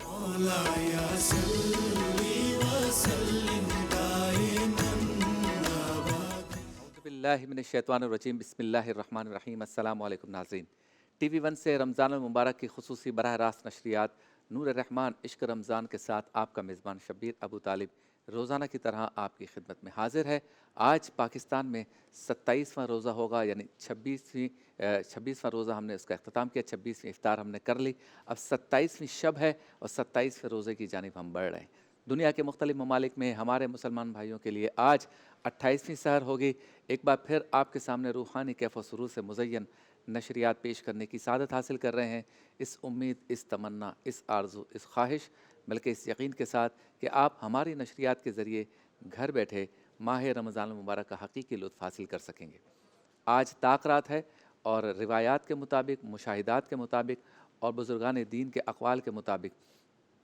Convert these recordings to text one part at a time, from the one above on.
مولاي صل وسلم دائما ابدا. اعوذ باللہ من الشیطان الرجیم، بسم اللہ الرحمن الرحیم۔ السلام علیکم ناظرین، ٹی وی ون سے رمضان المبارک کی خصوصی براہ راست نشریات نور الرحمان عشق رمضان کے ساتھ آپ کا میزبان شبیر ابو طالب روزانہ کی طرح آپ کی خدمت میں حاضر ہے۔ آج پاکستان میں 27واں روزہ ہوگا، یعنی 26واں روزہ ہم نے اس کا اختتام کیا، 26ویں افطار ہم نے کر لی، اب 27ویں شب ہے اور 27ویں روزے کی جانب ہم بڑھ رہے ہیں۔ دنیا کے مختلف ممالک میں ہمارے مسلمان بھائیوں کے لیے آج 28ویں سحر ہوگی۔ ایک بار پھر آپ کے سامنے روحانی کیف و سرور سے مزین نشریات پیش کرنے کی سعادت حاصل کر رہے ہیں، اس امید، اس تمنا، اس آرزو، اس خواہش، بلکہ اس یقین کے ساتھ کہ آپ ہماری نشریات کے ذریعے گھر بیٹھے ماہ رمضان المبارک کا حقیقی لطف حاصل کر سکیں گے۔ آج طاق رات ہے اور روایات کے مطابق، مشاہدات کے مطابق اور بزرگان دین کے اقوال کے مطابق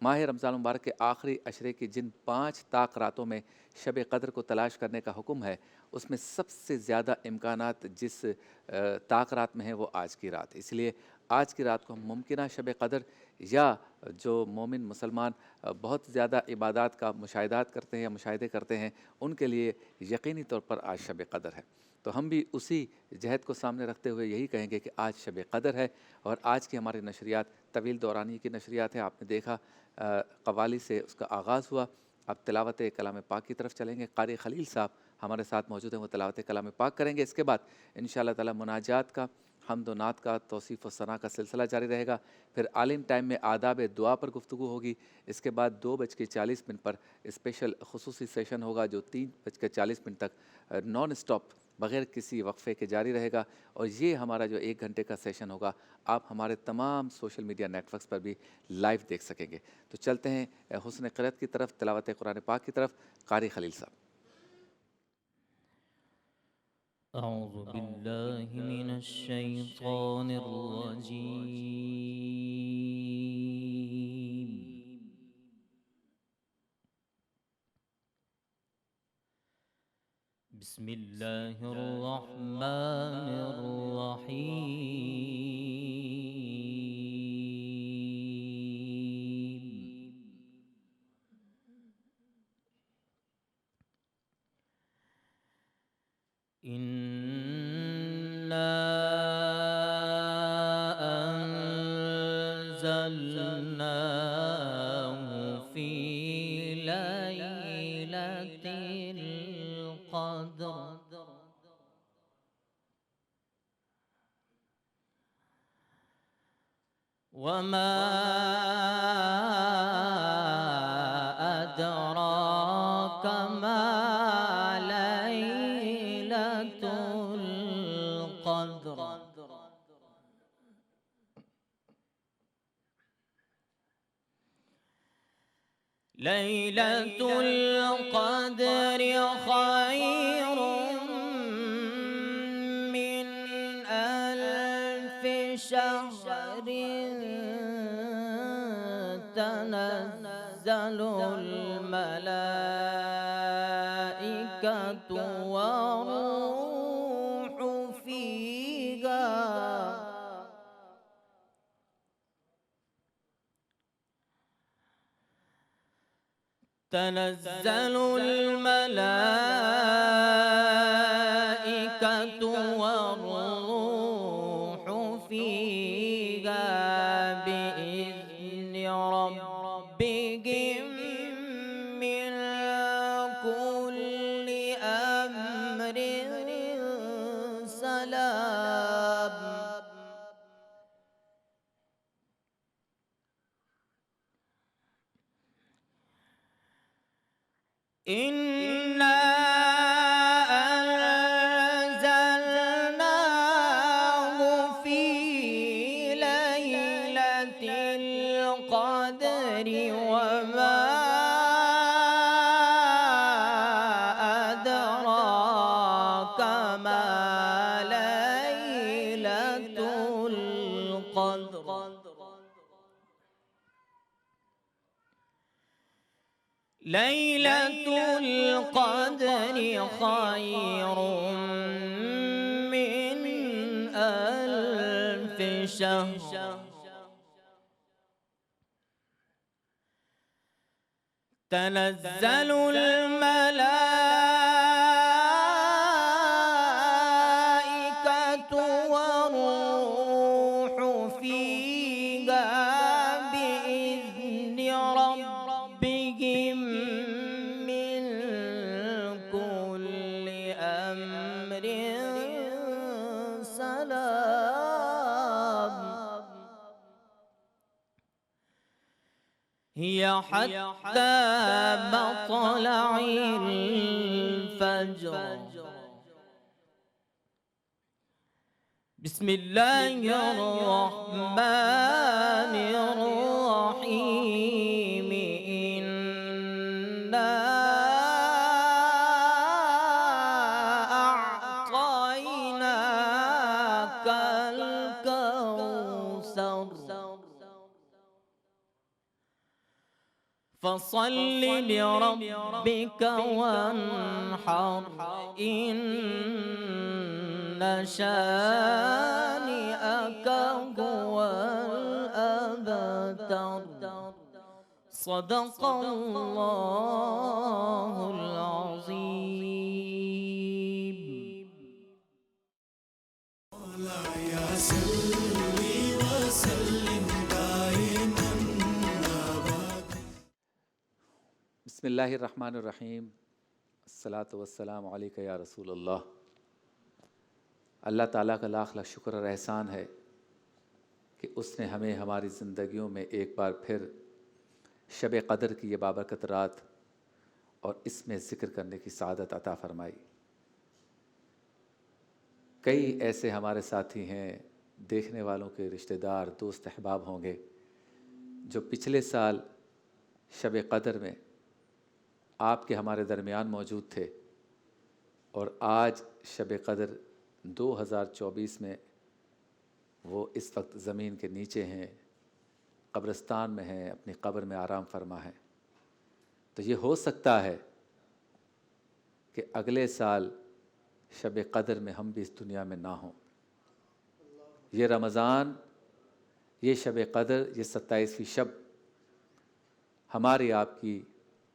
ماہ رمضان المبارک کے آخری عشرے کی جن 5 طاق راتوں میں شب قدر کو تلاش کرنے کا حکم ہے، اس میں سب سے زیادہ امکانات جس طاق رات میں ہیں وہ آج کی رات ہے۔ اس لیے آج کی رات کو ہم ممکنہ شب قدر، یا جو مومن مسلمان بہت زیادہ عبادات کا مشاہدات کرتے ہیں یا مشاہدے کرتے ہیں، ان کے لیے یقینی طور پر آج شب قدر ہے۔ تو ہم بھی اسی جہد کو سامنے رکھتے ہوئے یہی کہیں گے کہ آج شب قدر ہے، اور آج کی ہماری نشریات طویل دورانی کی نشریات ہے۔ آپ نے دیکھا قوالی سے اس کا آغاز ہوا، اب تلاوت کلام پاک کی طرف چلیں گے۔ قاری خلیل صاحب ہمارے ساتھ موجود ہیں، وہ تلاوت کلام پاک کریں گے۔ اس کے بعد انشاءاللہ تعالی مناجات کا، حمد و نعت کا، توصیف و ثنا کا سلسلہ جاری رہے گا۔ پھر عالم ٹائم میں آداب دعا پر گفتگو ہوگی۔ اس کے بعد 2:40 پر اسپیشل خصوصی سیشن ہوگا جو 3:40 تک نان اسٹاپ بغیر کسی وقفے کے جاری رہے گا، اور یہ ہمارا جو 1 گھنٹے کا سیشن ہوگا آپ ہمارے تمام سوشل میڈیا نیٹ ورکس پر بھی لائیو دیکھ سکیں گے۔ تو چلتے ہیں حسن قرأت کی طرف، تلاوت قرآن پاک کی طرف۔ قاری خلیل صاحب۔ أعوذ بالله من الشيطان الرجيم. بسم الله الرحمن الرحيم. إنا أنزلناه في ليلة القدر وما أدراك ما ليلة القدر. ليلة القدر خير من 1000 شهر. تنزل الملائكة والروح فيها تنزل الملائكة والروح فيها بإذن ربهم من كل أمر سلام. إنا أنزلناه في ليلة القدر وما أدراك ما ليلة القدر. ليلة القدر خير من 1000 شهر. تنزل الملائكة والروح فيها بإذن ربهم من كل أمر سلام هي حتى مطلع الفجر بسم الله الرحمن الرحيم إنا أعطيناك الكوثر فصل لربك وانحر إن شانئك هو الأبتر صدق الله العظيم. يا سلي وسلم دائما أبدا. بسم اللہ الرحمن الرحیم. الصلاۃ والسلام علیک یا رسول اللہ. اللہ تعالیٰ کا لاکھ لاکھ شکر اور احسان ہے کہ اس نے ہمیں ہماری زندگیوں میں ایک بار پھر شب قدر کی یہ بابرکت رات اور اس میں ذکر کرنے کی سعادت عطا فرمائی. کئی ایسے ہمارے ساتھی ہیں، دیکھنے والوں کے رشتہ دار، دوست احباب ہوں گے جو پچھلے سال شب قدر میں آپ کے ہمارے درمیان موجود تھے اور آج شب قدر 2024 میں وہ اس وقت زمین کے نیچے ہیں، قبرستان میں ہیں، اپنی قبر میں آرام فرما ہیں. تو یہ ہو سکتا ہے کہ اگلے سال شب قدر میں ہم بھی اس دنیا میں نہ ہوں. یہ رمضان، یہ شب قدر، یہ 27ویں شب ہماری آپ کی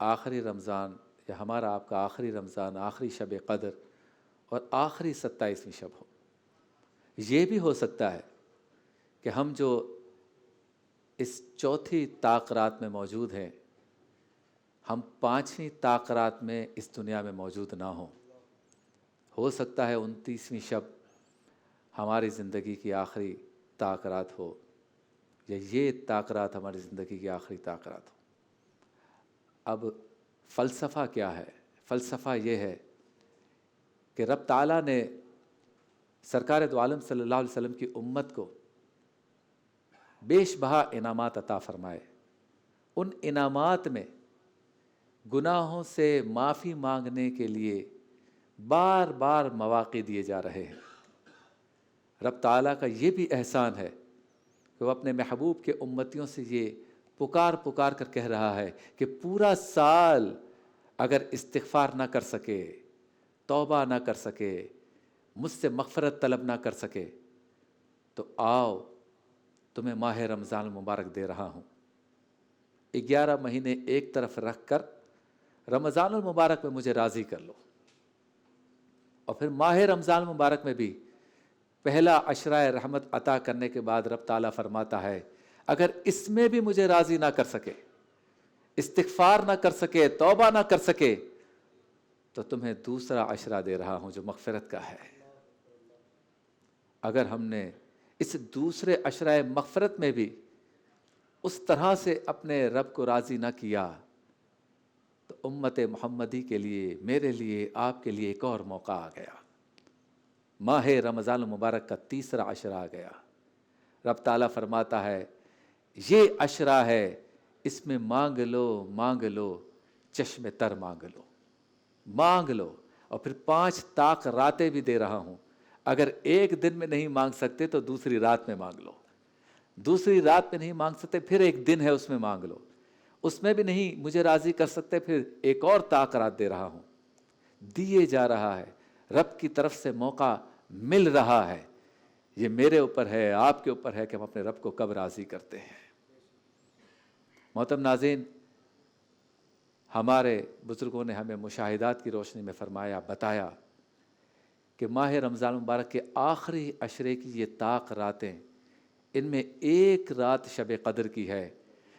آخری رمضان یا ہمارا آپ کا آخری رمضان، آخری شب قدر اور آخری 27ویں شب ہو. یہ بھی ہو سکتا ہے کہ ہم جو اس چوتھی طاق رات میں موجود ہیں، ہم 5ویں طاق رات میں اس دنیا میں موجود نہ ہوں. ہو سکتا ہے 29ویں شب ہماری زندگی کی آخری طاق رات ہو، یا یہ طاق رات ہماری زندگی کی آخری طاق رات ہو. اب فلسفہ کیا ہے؟ فلسفہ یہ ہے کہ رب تعالیٰ نے سرکار دو عالم صلی اللہ علیہ وسلم کی امت کو بیش بہا انعامات عطا فرمائے. ان انعامات میں گناہوں سے معافی مانگنے کے لیے بار بار مواقع دیے جا رہے ہیں. رب تعالیٰ کا یہ بھی احسان ہے کہ وہ اپنے محبوب کے امتیوں سے یہ پکار پکار کر کہہ رہا ہے کہ پورا سال اگر استغفار نہ کر سکے، توبہ نہ کر سکے، مجھ سے مغفرت طلب نہ کر سکے، تو آؤ تمہیں ماہ رمضان المبارک دے رہا ہوں. 11 مہینے ایک طرف رکھ کر رمضان المبارک میں مجھے راضی کر لو. اور پھر ماہ رمضان المبارک میں بھی پہلا عشرہ رحمت عطا کرنے کے بعد رب تعالیٰ فرماتا ہے اگر اس میں بھی مجھے راضی نہ کر سکے، استغفار نہ کر سکے، توبہ نہ کر سکے، تو تمہیں دوسرا عشرہ دے رہا ہوں جو مغفرت کا ہے. اگر ہم نے اس دوسرے عشرہ مغفرت میں بھی اس طرح سے اپنے رب کو راضی نہ کیا، تو امت محمدی کے لیے، میرے لیے، آپ کے لیے ایک اور موقع آ گیا. ماہ رمضان المبارک کا تیسرا عشرہ آ گیا. رب تعالیٰ فرماتا ہے یہ عشرہ ہے، اس میں مانگ لو، مانگ لو، چشم تر مانگ لو، مانگ لو. اور پھر 5 طاق راتیں بھی دے رہا ہوں. اگر ایک دن میں نہیں مانگ سکتے تو دوسری رات میں مانگ لو، دوسری رات میں نہیں مانگ سکتے پھر ایک دن ہے اس میں مانگ لو، اس میں بھی نہیں مجھے راضی کر سکتے پھر ایک اور طاق رات دے رہا ہوں. دیے جا رہا ہے، رب کی طرف سے موقع مل رہا ہے. یہ میرے اوپر ہے، آپ کے اوپر ہے کہ ہم اپنے رب کو کب راضی کرتے ہیں. محترم ناظرین، ہمارے بزرگوں نے ہمیں مشاہدات کی روشنی میں فرمایا، بتایا کہ ماہ رمضان مبارک کے آخری عشرے کی یہ طاق راتیں، ان میں ایک رات شب قدر کی ہے،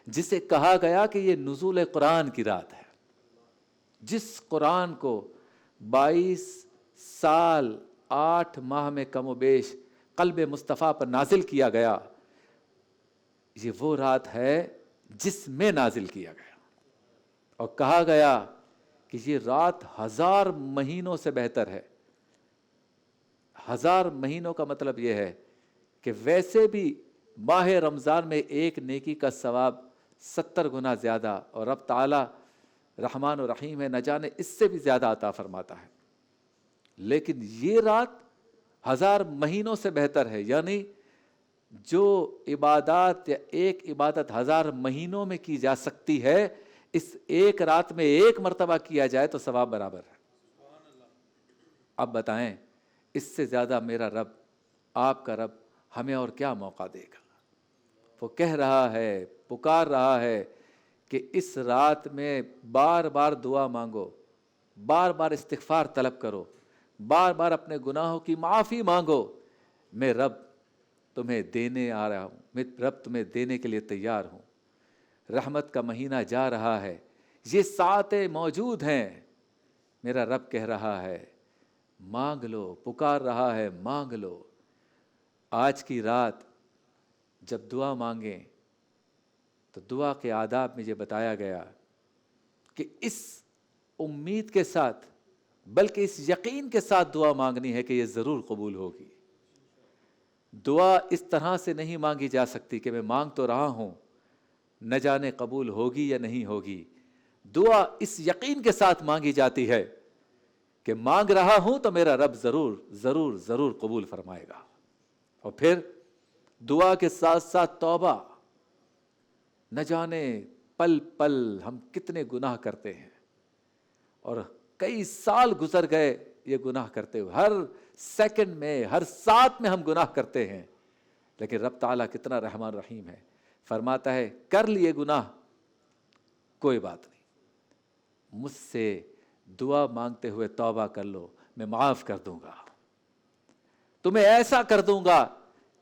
جسے کہا گیا کہ یہ نزول قرآن کی رات ہے۔ جس قرآن کو 22 سال 8 ماہ میں کم و بیش قلب مصطفیٰ پر نازل کیا گیا، یہ وہ رات ہے جس میں نازل کیا گیا، اور کہا گیا کہ یہ رات 1000 مہینوں سے بہتر ہے۔ 1000 مہینوں کا مطلب یہ ہے کہ ویسے بھی ماہ رمضان میں ایک نیکی کا ثواب 70 گنا زیادہ، اور رب تعالی رحمان و رحیم ہے، نہ جانے اس سے بھی زیادہ عطا فرماتا ہے، لیکن یہ رات 1000 مہینوں سے بہتر ہے۔ یعنی جو عبادات یا ایک عبادت 1000 مہینوں میں کی جا سکتی ہے، اس ایک رات میں ایک مرتبہ کیا جائے تو ثواب برابر ہے۔ اب بتائیں اس سے زیادہ میرا رب، آپ کا رب ہمیں اور کیا موقع دے گا؟ وہ کہہ رہا ہے، پکار رہا ہے کہ اس رات میں بار بار دعا مانگو، بار بار استغفار طلب کرو، بار بار اپنے گناہوں کی معافی مانگو، میں رب تمہیں دینے آ رہا ہوں، میں رب تمہیں دینے کے لیے تیار ہوں۔ رحمت کا مہینہ جا رہا ہے، یہ ساعتیں موجود ہیں، میرا رب کہہ رہا ہے مانگ لو، پکار رہا ہے مانگ لو۔ آج کی رات جب دعا مانگیں تو دعا کے آداب میں یہ بتایا گیا کہ اس امید کے ساتھ، بلکہ اس یقین کے ساتھ دعا مانگنی ہے کہ یہ ضرور قبول ہوگی۔ دعا اس طرح سے نہیں مانگی جا سکتی کہ میں مانگ تو رہا ہوں، نہ جانے قبول ہوگی یا نہیں ہوگی۔ دعا اس یقین کے ساتھ مانگی جاتی ہے کہ مانگ رہا ہوں تو میرا رب ضرور ضرور ضرور قبول فرمائے گا۔ اور پھر دعا کے ساتھ ساتھ توبہ۔ نہ جانے پل پل ہم کتنے گناہ کرتے ہیں، اور کئی سال گزر گئے یہ گناہ کرتے ہوئے، ہر سیکنڈ میں، ہر ساتھ میں ہم گناہ کرتے ہیں، لیکن رب تعالیٰ کتنا رحمان رحیم ہے، فرماتا ہے کر لیے گناہ کوئی بات نہیں، مجھ سے دعا مانگتے ہوئے توبہ کر لو، میں معاف کر دوں گا، تمہیں ایسا کر دوں گا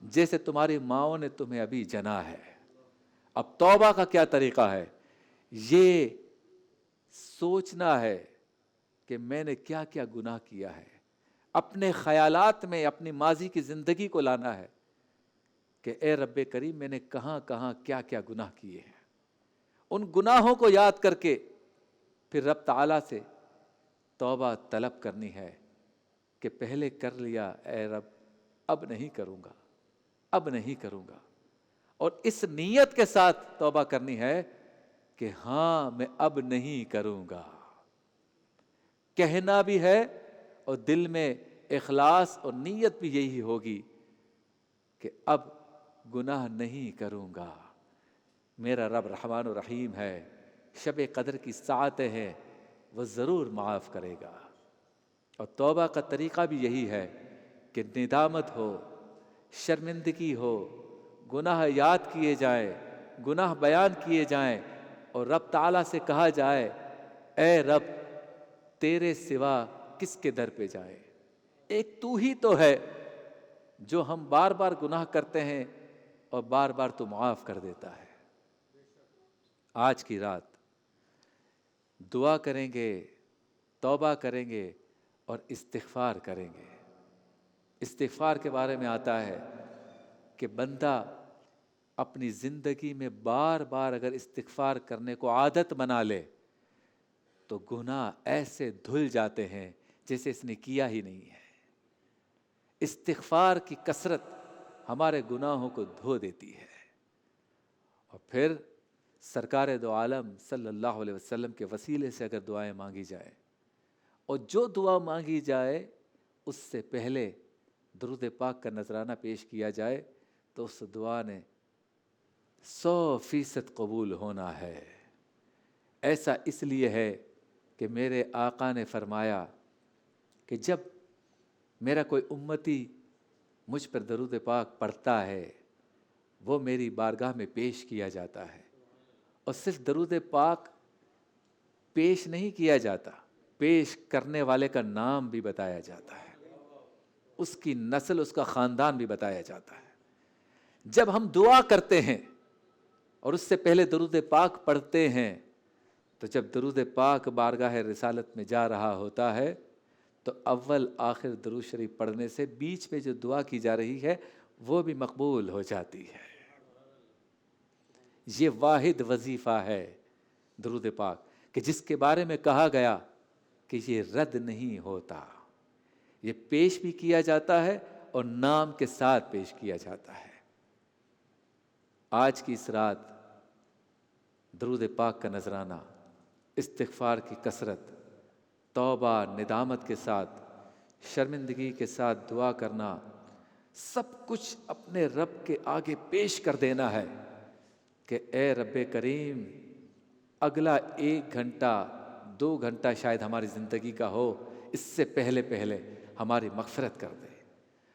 جیسے تمہاری ماؤں نے تمہیں ابھی جنا ہے۔ اب توبہ کا کیا طریقہ ہے؟ یہ سوچنا ہے کہ میں نے کیا کیا گناہ کیا ہے، اپنے خیالات میں اپنی ماضی کی زندگی کو لانا ہے کہ اے رب کریم میں نے کہاں کہاں کیا کیا گناہ کیے ہیں۔ ان گناہوں کو یاد کر کے پھر رب تعالیٰ سے توبہ طلب کرنی ہے کہ پہلے کر لیا اے رب، اب نہیں کروں گا، اب نہیں کروں گا، اور اس نیت کے ساتھ توبہ کرنی ہے کہ ہاں میں اب نہیں کروں گا۔ کہنا بھی ہے اور دل میں اخلاص اور نیت بھی یہی ہوگی کہ اب گناہ نہیں کروں گا، میرا رب رحمان و رحیم ہے، شب قدر کی ساعتیں ہیں، وہ ضرور معاف کرے گا۔ اور توبہ کا طریقہ بھی یہی ہے کہ ندامت ہو، شرمندگی ہو، گناہ یاد کیے جائیں، گناہ بیان کیے جائیں، اور رب تعالیٰ سے کہا جائے اے رب تیرے سوا کس کے در پہ جائے، ایک تو ہی تو ہے جو ہم بار بار گناہ کرتے ہیں اور بار بار تو معاف کر دیتا ہے۔ آج کی رات دعا کریں گے، توبہ کریں گے اور استغفار کریں گے۔ استغفار کے بارے میں آتا ہے کہ بندہ اپنی زندگی میں بار بار اگر استغفار کرنے کو عادت بنا لے تو گناہ ایسے دھل جاتے ہیں جیسے اس نے کیا ہی نہیں ہے۔ استغفار کی کثرت ہمارے گناہوں کو دھو دیتی ہے۔ اور پھر سرکار دو عالم صلی اللہ علیہ وسلم کے وسیلے سے اگر دعائیں مانگی جائیں، اور جو دعا مانگی جائے اس سے پہلے درود پاک کا نذرانہ پیش کیا جائے تو اس دعا نے 100% قبول ہونا ہے۔ ایسا اس لیے ہے کہ میرے آقا نے فرمایا کہ جب میرا کوئی امتی مجھ پر درود پاک پڑھتا ہے وہ میری بارگاہ میں پیش کیا جاتا ہے، اور صرف درود پاک پیش نہیں کیا جاتا، پیش کرنے والے کا نام بھی بتایا جاتا ہے، اس کی نسل، اس کا خاندان بھی بتایا جاتا ہے۔ جب ہم دعا کرتے ہیں اور اس سے پہلے درود پاک پڑھتے ہیں، تو جب درود پاک بارگاہ رسالت میں جا رہا ہوتا ہے تو اول آخر درود شریف پڑھنے سے بیچ میں جو دعا کی جا رہی ہے وہ بھی مقبول ہو جاتی ہے۔ یہ واحد وظیفہ ہے درود پاک کہ جس کے بارے میں کہا گیا کہ یہ رد نہیں ہوتا، یہ پیش بھی کیا جاتا ہے اور نام کے ساتھ پیش کیا جاتا ہے۔ آج کی اس رات درود پاک کا نذرانہ، استغفار کی کثرت، توبہ ندامت کے ساتھ، شرمندگی کے ساتھ دعا کرنا، سب کچھ اپنے رب کے آگے پیش کر دینا ہے کہ اے رب کریم، اگلا 1 گھنٹہ 2 گھنٹہ شاید ہماری زندگی کا ہو، اس سے پہلے پہلے ہماری مغفرت کر دے،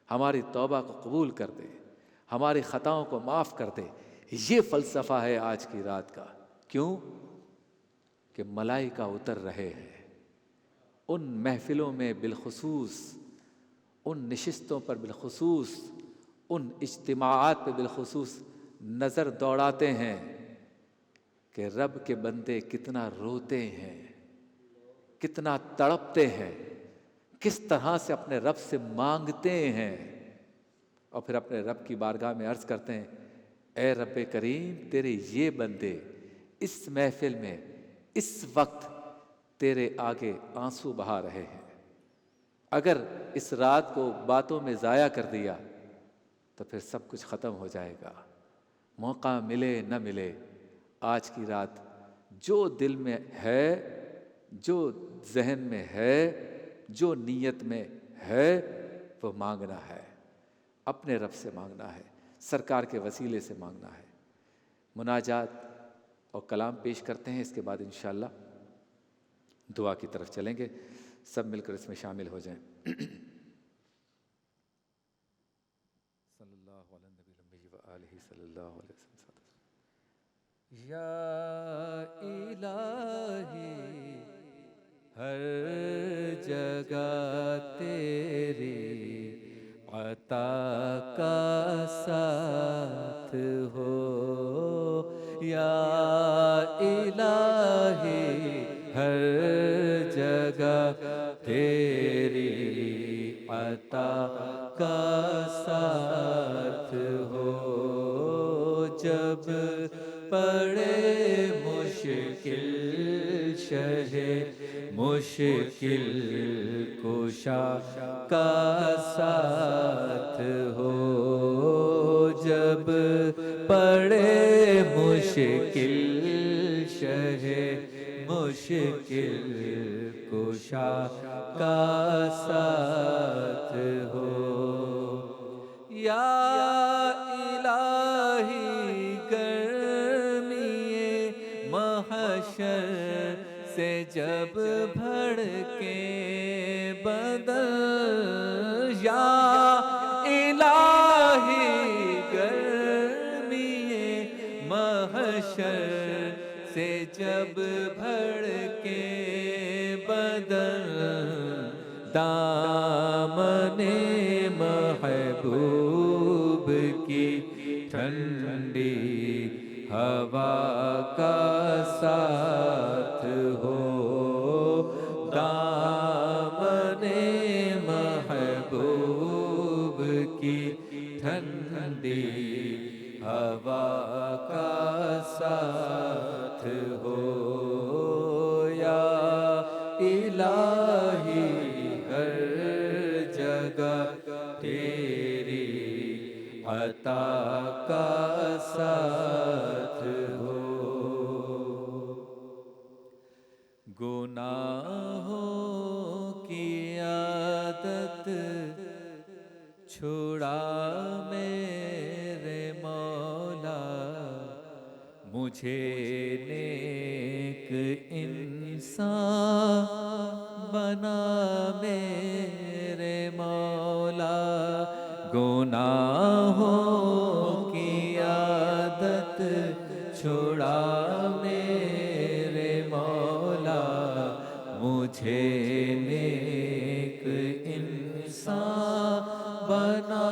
ہماری توبہ کو قبول کر دے، ہماری خطاؤں کو معاف کر دے۔ یہ فلسفہ ہے آج کی رات کا۔ کیوں؟ کہ ملائکہ اتر رہے ہیں ان محفلوں میں، بالخصوص ان نشستوں پر، بالخصوص ان اجتماعات پہ بالخصوص نظر دوڑاتے ہیں کہ رب کے بندے کتنا روتے ہیں، کتنا تڑپتے ہیں، کس طرح سے اپنے رب سے مانگتے ہیں، اور پھر اپنے رب کی بارگاہ میں عرض کرتے ہیں اے رب کریم، تیرے یہ بندے اس محفل میں اس وقت تیرے آگے آنسو بہا رہے ہیں۔ اگر اس رات کو باتوں میں ضائع کر دیا تو پھر سب کچھ ختم ہو جائے گا۔ موقع ملے نہ ملے، آج کی رات جو دل میں ہے، جو ذہن میں ہے، جو نیت میں ہے، وہ مانگنا ہے، اپنے رب سے مانگنا ہے، سرکار کے وسیلے سے مانگنا ہے۔ مناجات اور کلام پیش کرتے ہیں، اس کے بعد انشاءاللہ دعا کی طرف چلیں گے۔ سب مل کر اس میں شامل ہو جائیں۔ صلی اللہ علیہ نبی وآلہ صلی اللہ علیہ وسلم۔ یا الہی ہر جگہ تیری عطا کا ساتھ ہو، یا الہی ہر جگہ تیری عطا کا ساتھ ہو، جب پڑے مشکل شہ مشکل کشا کا ساتھ ہو، جب پڑے مشکل شہ مشکل کشا کا ساتھ ہو، یا الہی گرمی محشر سے جب بھڑکے بدن، یا الہی گرمی محشر سے جب بھڑکے بدن، دامن محبوب کی ٹھنڈی ہوا کا ساتھ ہو، دامن محبوب کی ٹھنڈی ہوا کا ساتھ ہو، یا الہی ہر جگہ تیری عطا کا ساتھ ہو، گناہوں کی عادت چھڑا میرے مولا، مجھے نیک انسان بنا میرے مولا، گناہوں کی عادت چھڑا میرے مولا، مجھے نیک انسان بنا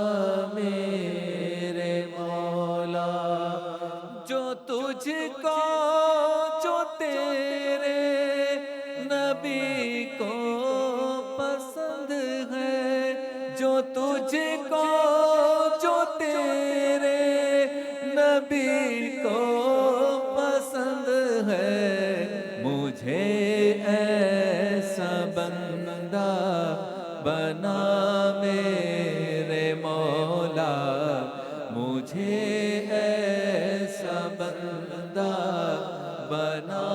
میرے مولا، جو تجھ کو جو تیرے نبی کو پسند ہے، جو تجھ کو جو تیرے نبی کو پسند ہے، مجھے ایسا بندہ بنا میرے مولا، مجھے ایسا بندہ بنا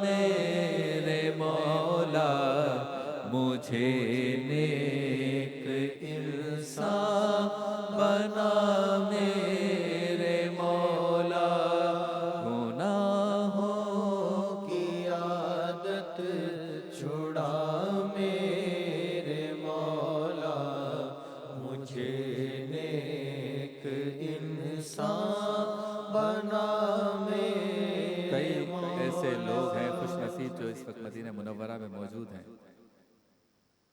میرے مولا، مجھے نیک انسان بنا میرے مولا، گناہوں کی عادت چھڑا میرے مولا، مجھے نیک انسان بنا میرے مولا۔ کئی ایسے لوگ ہیں خوش نصیب جو اس وقت مدینہ منورہ میں موجود ہیں،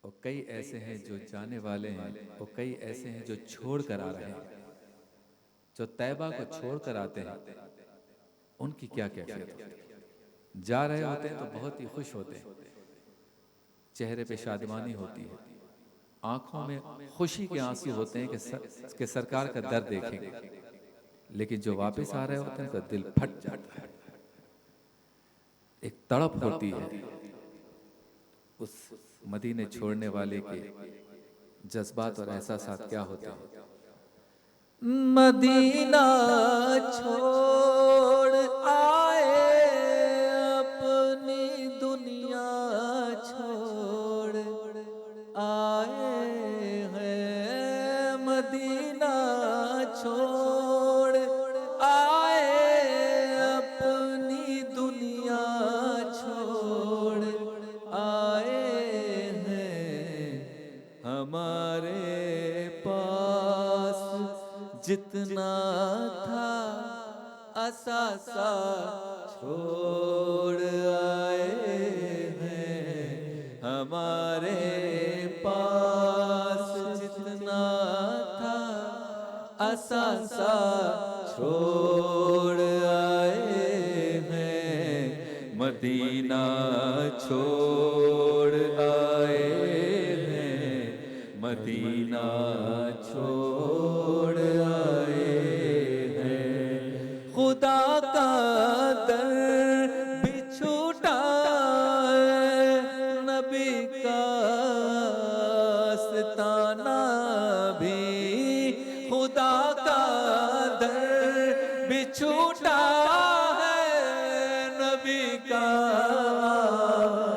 اور کئی ایسے ہیں جو جانے والے ہیں، اور کئی ایسے ہیں جو چھوڑ کر آ رہے ہیں۔ جو طیبہ کو چھوڑ کر آتے ہیں ان کی کیا کیفیت ہوتی ہے؟ جا رہے ہوتے ہیں تو بہت ہی خوش ہوتے ہیں، چہرے پہ شادمانی ہوتی ہے، آنکھوں میں خوشی کے آنسو ہوتے ہیں کہ سرکار کا در دیکھیں گے، لیکن جو واپس آ رہے ہوتے ہیں تو دل پھٹ جاتا ہے، ایک تڑپ ہوتی ہے۔ اس مدینے چھوڑنے والے کے جذبات اور احساسات کیا ہوتے ہیں؟ مدینہ چھوڑ آئے اپنی دنیا چھوڑ آئے ہیں، مدینہ چھوڑ آئے اپنی دنیا چھوڑ آئے ہیں، ہمارے پاس جتنا تھا اثاثہ چھوڑ آئے ہیں، ہمارے پاس جتنا تھا اثاثہ چھوڑ آئے ہیں، مدینہ چھوڑ آئے ہیں، مدینہ چھوڑ آئے ہیں، خدا کا در بھی چھوٹا ہے، نبی کا آستانہ بھی، خدا کا در بھی چھوٹا ہے، نبی کا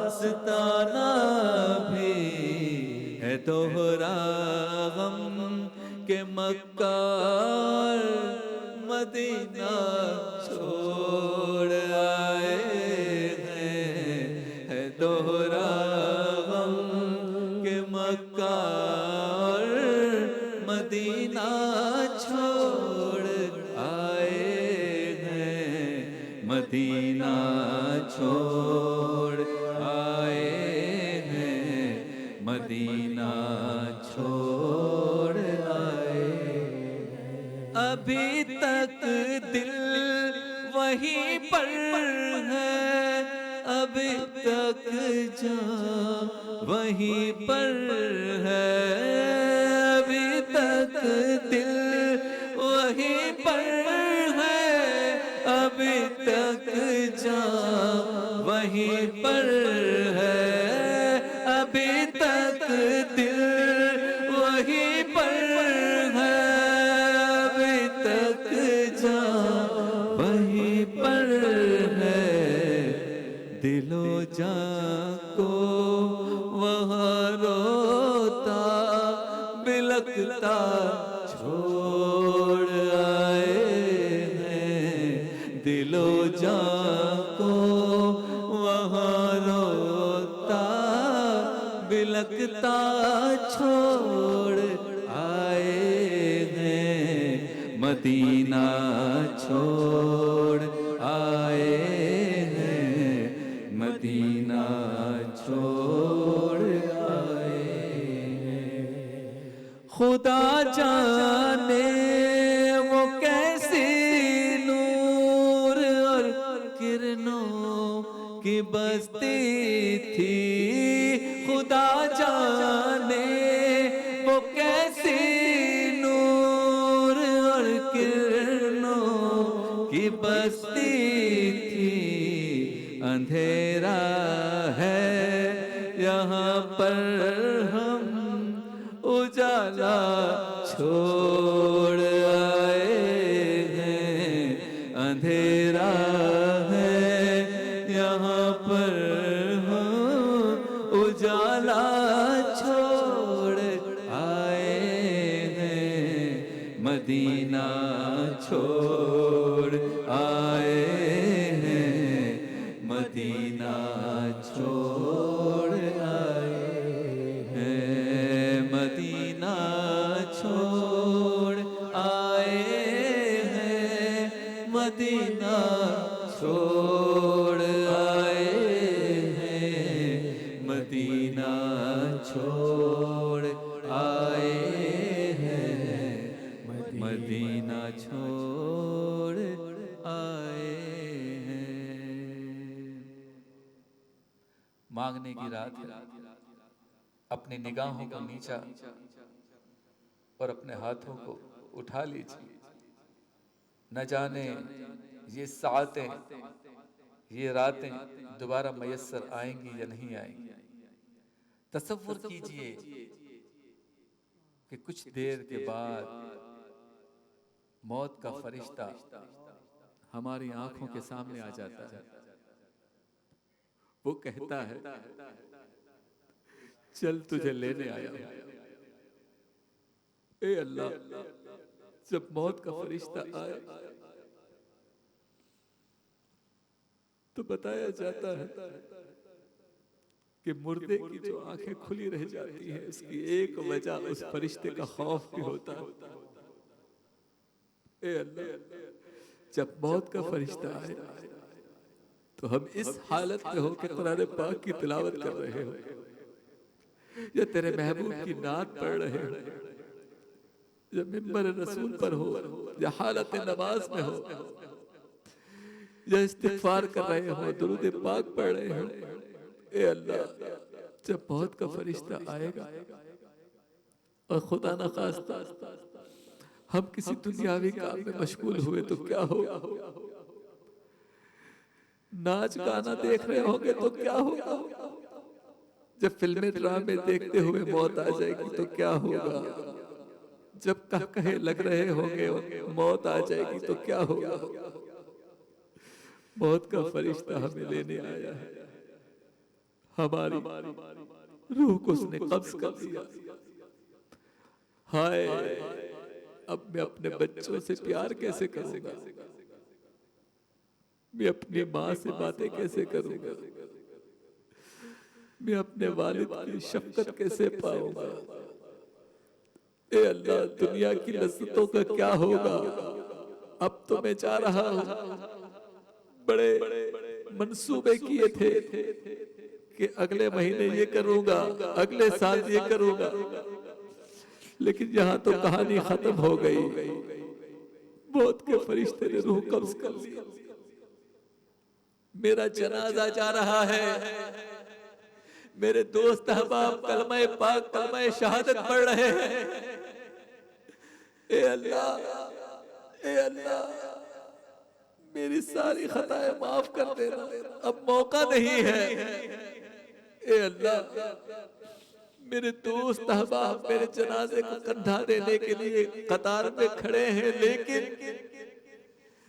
آستانہ بھی ہے، دوہرا غم کہ مکہ اور مدینہ چھوڑ آئے ہیں، ہے دوہرا غم کہ مکہ اور مدینہ چھوڑ آئے ہیں، مدینہ چھوڑ آئے ہیں، مدینہ چھوڑ آئے ہیں، ابھی تک دل وہیں پر ہے، ابھی تک جان وہیں پر ہے، ابھی تک دل وہیں پر ہے، ابھی تک جان وہیں پر ہے، ابھی تک دل وہیں پر ہے، ابھی تک جان وہیں پر ہے، دل و جان کو وہاں روتا بلکتا چھوڑ آئے ہیں، دل و جان کو وہاں روتا بلکتا چھوڑ آئے ہیں، مدینہ چھوڑ آئے ہیں، مدینہ چھوڑ خدا جانے وہ کیسے نور اور کرنوں کی بستی تھی، خدا جانے وہ کیسے نور اور کرنوں کی بستی تھی، اندھیرا ہے یہاں پر ہم اجالا چھوڑ آئے ہیں، اندھیرا ہے یہاں پر ہم اجالا چھوڑ آئے ہیں، مدینہ چھوڑ آئے ہیں، مدینہ چھوڑ آئے ہیں، مدینہ چھوڑ آئے ہیں، مدینہ چھوڑ آئے ہیں، مدینہ چھوڑ آئے ہیں، مدینہ چھوڑ آئے ہیں۔ مانگنے کی رات ہے، اپنی نگاہوں کو نیچا اور اپنے ہاتھوں کو اٹھا لیجیے، نہ جانے یہ ساعتیں یہ راتیں دوبارہ میسر آئیں گی یا نہیں آئیں گی۔ تصور کیجئے کہ کچھ دیر کے بعد موت کا فرشتہ ہماری آنکھوں کے سامنے آ جاتا ہے، وہ کہتا ہے چل تجھے لینے آیا ہوں۔ اے اللہ، جب موت کا فرشتہ آئے تو بتایا جاتا ہے کہ مردے کی جو آنکھیں کھلی رہ جاتی ہیں اس کی ایک وجہ اس فرشتے کا خوف بھی ہوتا ہے۔ اے اللہ، جب موت کا فرشتہ آئے تو ہم اس حالت میں ہو کہ قرآن پاک کی تلاوت کر رہے ہو یا تیرے محبوب کی نعت پڑھ رہے ہو یا ممبر رسول پر ہو یا حالت نماز میں ہو یا استغفار کر رہے ہو، درود پاک پڑھ رہے ہو، اے اللہ جب موت کا فرشتہ آئے گا اور خدا نخواستہ ہم کسی دنیاوی کام میں مشغول ہوئے تو کیا ہوگا؟ ناچ گانا دیکھ رہے ہوں گے تو کیا ہوگا؟ جب فلمیں ڈرامے دیکھتے ہوئے موت آ جائے گی تو کیا ہوگا؟ جب کہے لگ رہے ہوں گے موت آ جائے گی تو کیا ہوگا؟ موت کا فرشتہ ہمیں لینے آیا ہے، ہماری روح کو اس نے قبض کر دیا۔ ہائے، اب میں اپنے بچوں سے پیار کیسے کروں گا؟ میں اپنی ماں سے باتیں کیسے کروں گا؟ میں اپنے والد کی شفقت کیسے پاؤں گا؟ اے اللہ، دنیا کی لذتوں کا کیا ہوگا؟ اب تو میں جا رہا ہوں، بڑے منصوبے کیے تھے کہ اگلے مہینے یہ کروں گا، اگلے سال یہ کروں گا، لیکن یہاں تو کہانی ختم ہو گئی۔ موت کے فرشتے نے روح قبض کر لیا، میرا جنازہ جا رہا ہے، میرے دوست احباب کلمہ پاک کلمہ شہادت پڑھ رہے ہیں۔ اے اللہ، اے اللہ، میری ساری خطائیں معاف کر دینا، اب موقع نہیں ہے۔ اے اللہ، میرے دوست احباب میرے جنازے کو کندھا دینے کے لیے قطار میں کھڑے ہیں، لیکن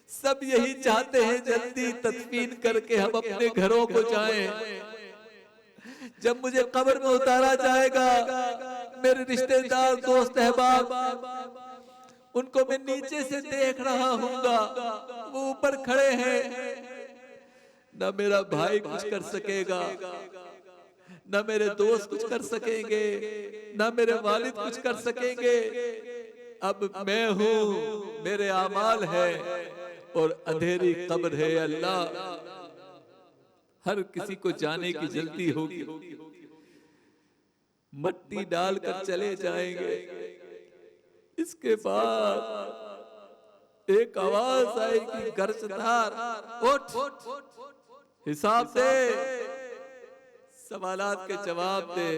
سب یہی چاہتے ہیں جلدی تدفین کر کے ہم اپنے گھروں کو جائیں۔ جب مجھے قبر میں اتارا جائے گا، میرے رشتہ دار دوست احباب ان کو میں نیچے سے دیکھ رہا ہوں گا، وہ اوپر کھڑے ہیں، نہ میرا بھائی کچھ کر سکے گا، نہ میرے دوست کچھ کر سکیں گے، نہ میرے والد کچھ کر سکیں گے۔ اب میں ہوں، میرے اعمال ہے اور اندھیری قبر ہے۔ اللہ، ہر کسی کو جانے کی جلدی ہوگی، مٹی ڈال کر چلے جائیں گے، اس کے بعد ایک آواز آئے گی گرجدار، اٹھ حساب دے، سوالات کے جواب دے۔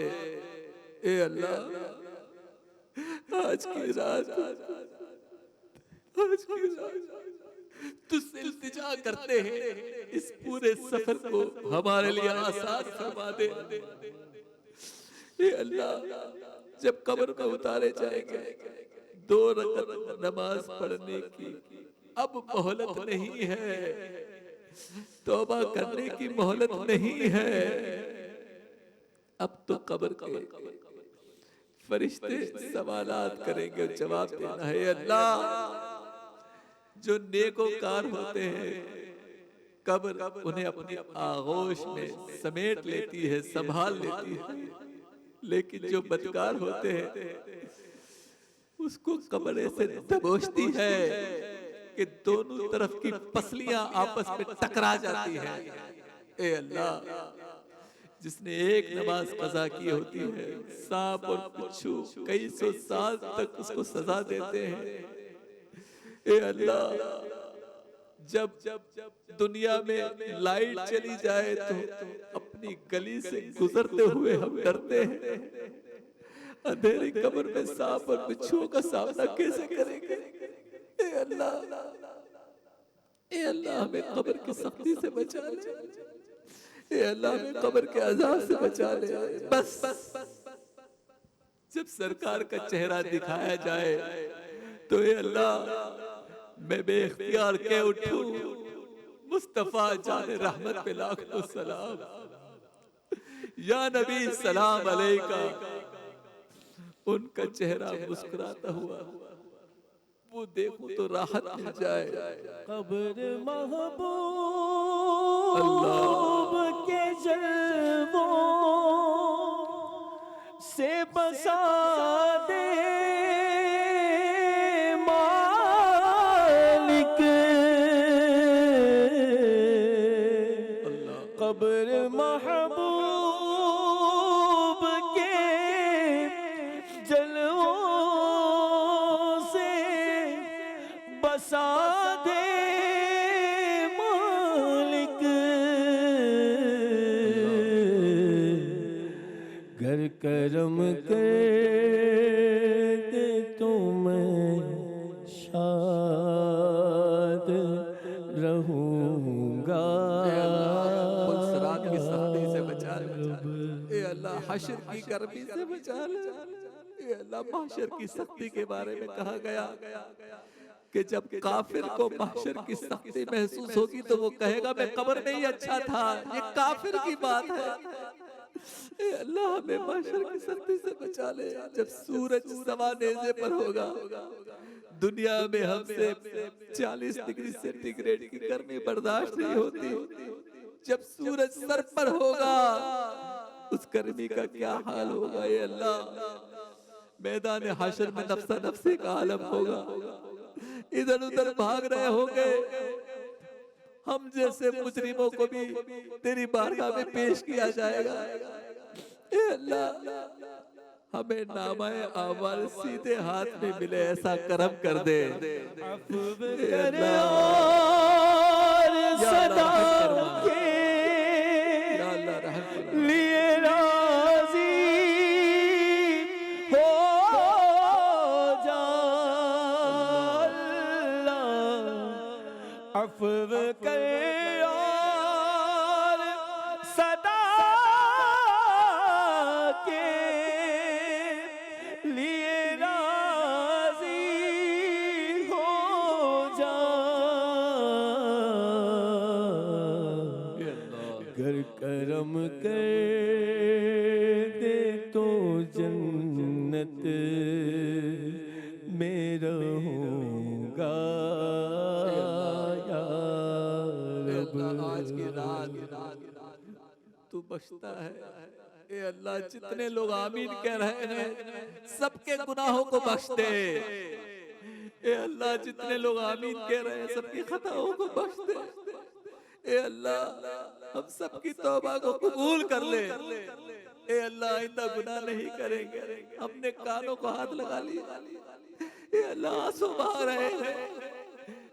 اے اللہ آج کی رات تجھ سے التجا کرتے ہیں، اس پورے سفر کو ہمارے لیے آسان فرما دے۔ اے اللہ جب قبر میں اتارے جائیں گے 2 رکعت نماز پڑھنے کی اب مہلت نہیں ہے، توبہ کرنے کی مہلت نہیں ہے۔ اب تو قبر کے فرشتے سوالات کریں گے، جواب دینا ہے۔ اللہ جو نیکوکار ہوتے ہیں قبر انہیں اپنی آغوش میں سمیٹ لیتی ہے، سنبھال لیتی ہے، لیکن جو بدکار ہوتے ہیں اس کو قبر ایسے دبوچتی ہے کہ دونوں طرف کی پسلیاں آپس میں ٹکرا جاتی ہیں۔ اے اللہ جس نے ایک نماز قضا کی ہوتی ہے، سانپ اور بچھو کئی 100 سال تک اس کو سزا دیتے ہیں۔ اے اللہ جب دنیا میں لائٹ چلی جائے تو اپنی گلی سے گزرتے ہوئے ہم ڈرتے ہیں، اندھیری قبر میں سانپ اور بچھوؤں کا سامنا کیسے کریں گے؟ اے اللہ ہمیں قبر کی سختی سے بچا لے، اے اللہ ہمیں قبر کے عذاب سے بچا لے۔ بس جب سرکار کا چہرہ دکھایا جائے تو اے اللہ میں بے اختیار کے اٹھوں، مصطفیٰ جان رحمت پہ لاکھوں سلام، یا نبی سلام علیکہ۔ ان کا چہرہ مسکراتا ہوا وہ دیکھوں تو راحت مل جائے۔ قبر محبوب کے جلووں سے بسا دے مالک، قبر محبوب کے جلووں سے بسا دے مالک، گر کرم کر دے تو میں شاد رہوں گا۔ پلسرات کی سختی سے بچا لے، اے اللہ حشر کی گرمی سے بچا لے۔ اے اللہ محشر کی سختی کے بارے میں کہا گیا کہ جب کافر کو محشر کی سختی محسوس ہوگی تو وہ کہے گا میں قبر میں ہی اچھا تھا۔ یہ کافر کی بات ہے۔ اے اللہ ہمیں محشر کی سختی سے بچا لے۔ جب سورج سوا نیزے پر ہوگا، دنیا میں ہم سے 40 ڈگری سینٹی گریڈ کی گرمی برداشت نہیں ہوتی، جب سورج سر پر ہوگا اس گرمی کا کیا حال ہوگا؟ اے اللہ میدان حشر میں نفسہ نفسی کا عالم ہوگا، ادھر ادھر بھاگ رہے ہوں گے، ہم جیسے مجرموں کو بھی تیری بارگاہ میں پیش کیا جائے گا۔ اے اللہ ہمیں نامہ اعمال سیدھے ہاتھ میں ملے، ایسا کرم کر دے۔ عفو کر اور صدا کے لیے راضی ہو جا اللہ، عفو کر اور صدا کے لیے راضی ہو جا، گر کرم کر دے تو جنت میں رہوں گا یا رب۔ آج کی رات تو بخشتا ہے۔ اے اللہ جتنے لوگ آمین کہہ رہے ہیں سب کے گناہوں کو بخش دے۔ اے اللہ جتنے لوگ آمین کہہ رہے ہیں سب کی خطاؤں کو بخش دے۔ اے اللہ ہم سب کی توبہ کو قبول کر لے۔ اے اللہ آئندہ گناہ نہیں کریں گے، ہم نے کانوں کو ہاتھ لگا لیا۔ اے اللہ آنسو بہا رہے ہیں،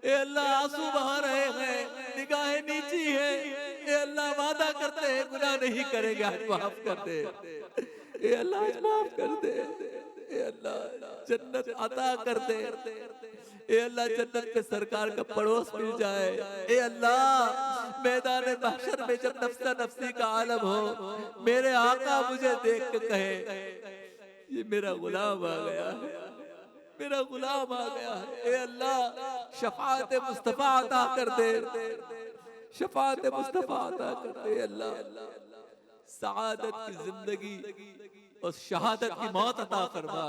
اے اللہ آنسو بہا رہے ہیں، نگاہیں نیچی ہیں، اے اللہ وعدہ کرتے ہیں گناہ نہیں کریں گے، آج معاف کر دے، اے اللہ آج معاف کر دے، اے اللہ جنت عطا کر دے، اے اللہ جنت پہ سرکار کا پڑوس مل جائے، اے اللہ میدان محشر میں جب نفس نفسی کا عالم ہو، میرے آقا مجھے دیکھ کے کہے یہ میرا غلام آ گیا ہے، میرا غلام آ گیا ہے، اے اللہ شفاعت مصطفیٰ عطا کر دے، شفاعت مصطفیٰ عطا کر دے، اے اللہ سعادت کی زندگی اور شہادت کی موت عطا فرما،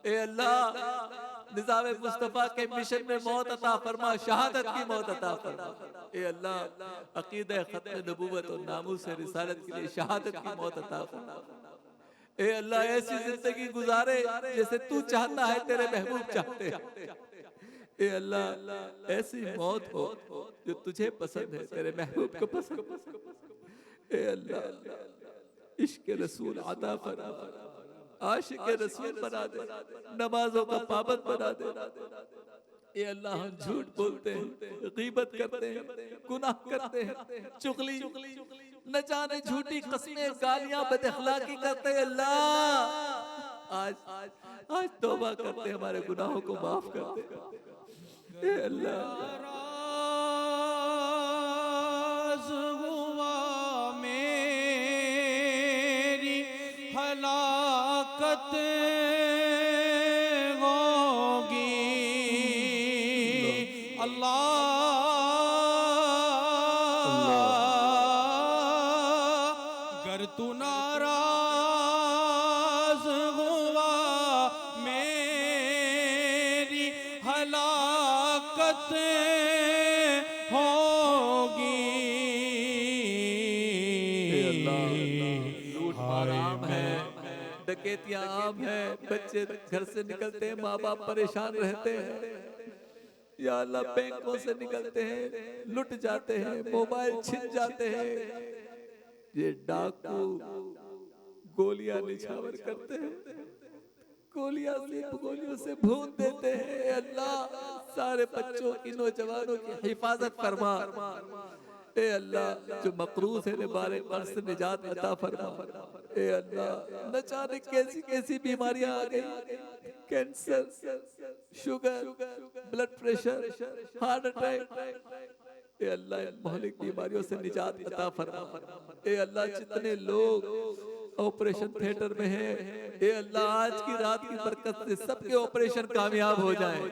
اے اللہ نظام مصطفیٰ کے مشن میں موت عطا فرما، شہادت کی موت عطا فرما، اے اللہ عقیدہ ختم نبوت اور ناموس رسالت کے لیے شہادت کی موت عطا فرما، اے اللہ ایسی زندگی گزارے جیسے تو چاہتا ہے، تیرے محبوب چاہتے ہیں، اے اللہ ایسی موت ہو جو تجھے پسند ہے، تیرے محبوب کو پسند ہے، اے اللہ عشق رسول عطا فرما، عاشق رسول بنا دے، نمازوں کا پابند بنا دے، اے اللہ ہم جھوٹ بولتے ہیں، غیبت کرتے ہیں، گناہ کرتے ہیں، چغلی نہ جانے جھوٹی قسمیں گالیاں بد اخلاقی کرتے ہیں، اللہ آج توبہ کرتے ہیں، ہمارے گناہوں کو معاف کر دے، اے اللہ راز ہوا میری ہلاکت ہوگی، اللہ گر تو ناراض ہوا میری ہلاکت ہوگی، لوٹ مار عام ہے، ڈکیتیاں عام ہیں، بچے گھر سے نکلتے ہیں، ماں باپ پریشان رہتے ہیں، یا اللہ بینکوں سے نکلتے ہیں لٹ جاتے ہیں، موبائل چھن جاتے ہیں، یہ ڈاکو گولیاں نچھاور کرتے ہیں، گولیوں سے بھون دیتے ہیں، اے اللہ سارے بچوں کی نوجوانوں کی حفاظت فرما، اے اللہ جو مقروض ہے بارے قرض سے نجات عطا فرما، اے اللہ نہ جانے کیسی کیسی بیماریاں آ گئی، cancer, sugar, blood pressure, heart attack, اے اللہ ان مہلک بیماریوں سے نجات عطا فرما، اے اللہ جتنے لوگ آپریشن تھیٹر میں ہیں، اے اللہ آج کی رات کی برکت سے سب کے آپریشن کامیاب ہو جائیں،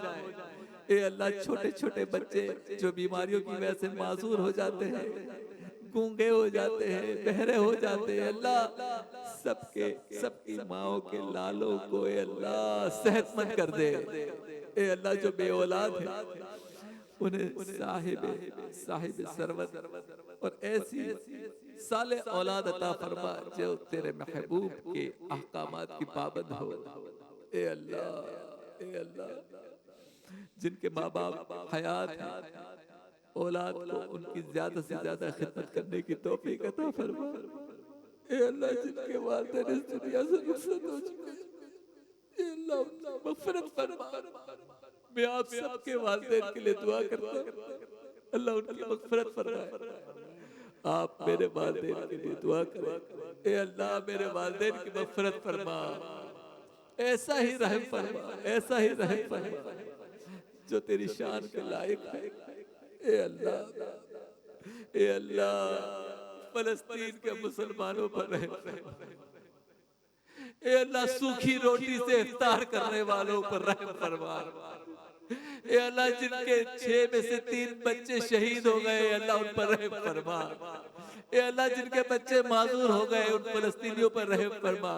اے اللہ چھوٹے چھوٹے بچے جو بیماریوں کی وجہ سے معذور ہو جاتے ہیں، گونگے ہو جاتے ہیں، بہرے ہو جاتے ہیں، اللہ سب کی ماؤں کے لالوں کو اے اللہ صحت مند کر دے، اے اللہ جو بے اولاد ہیں انہیں صاحب ثروت اور ایسی صالح اولاد عطا فرما جو تیرے محبوب کے احکامات کی پابند ہو، اے اللہ جن کے ماں باپ حیات ہیں اولاد کو ان کی زیادہ سے زیادہ خدمت کرنے کی توفیق عطا فرما، اے اللہ جن کے والدین اس دنیا سے رخصت ہو چکے ہیں اے اللہ ان کی مغفرت فرما، میں آپ سب کے والدین کے لیے دعا کرتا ہوں اللہ ان کی مغفرت فرمائے، آپ میرے والدین کے لیے دعا کریں، اے اللہ میرے والدین کی مغفرت فرما، ایسا ہی رحم فرما، ایسا ہی رحم فرما جو تیری شان کے لائق ہے، اے اللہ فلسطین کے مسلمانوں پر رحم فرما، اے اللہ سوکھی روٹی سے افطار کرنے والوں پر رحم فرما، اے اللہ جن کے 6 میں سے 3 بچے شہید ہو گئے اللہ ان پر رحم فرما، اے اللہ جن کے بچے معذور ہو گئے ان فلسطینیوں پر رحم فرما،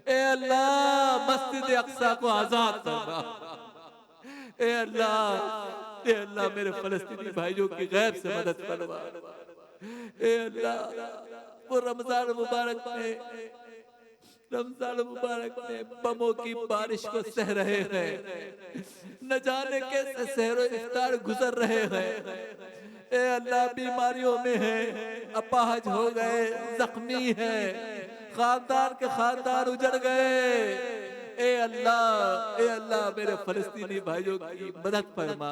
اے اللہ مسجد اقصی کو آزاد فرما، اے اللہ میرے فلسطینی بھائیوں کی غیب سے مدد فرما، اے اللہ وہ رمضان مبارک میں بموں کی بارش کو سہ رہے ہیں، نہ جانے کیسے سحر و افطار گزر رہے ہیں، اے اللہ بیماریوں میں ہیں، اپاہج ہو گئے، زخمی ہیں، خاندان کے خاندان اجڑ گئے، اے اللہ میرے فلسطینی بھائیوں کی مدد فرما۔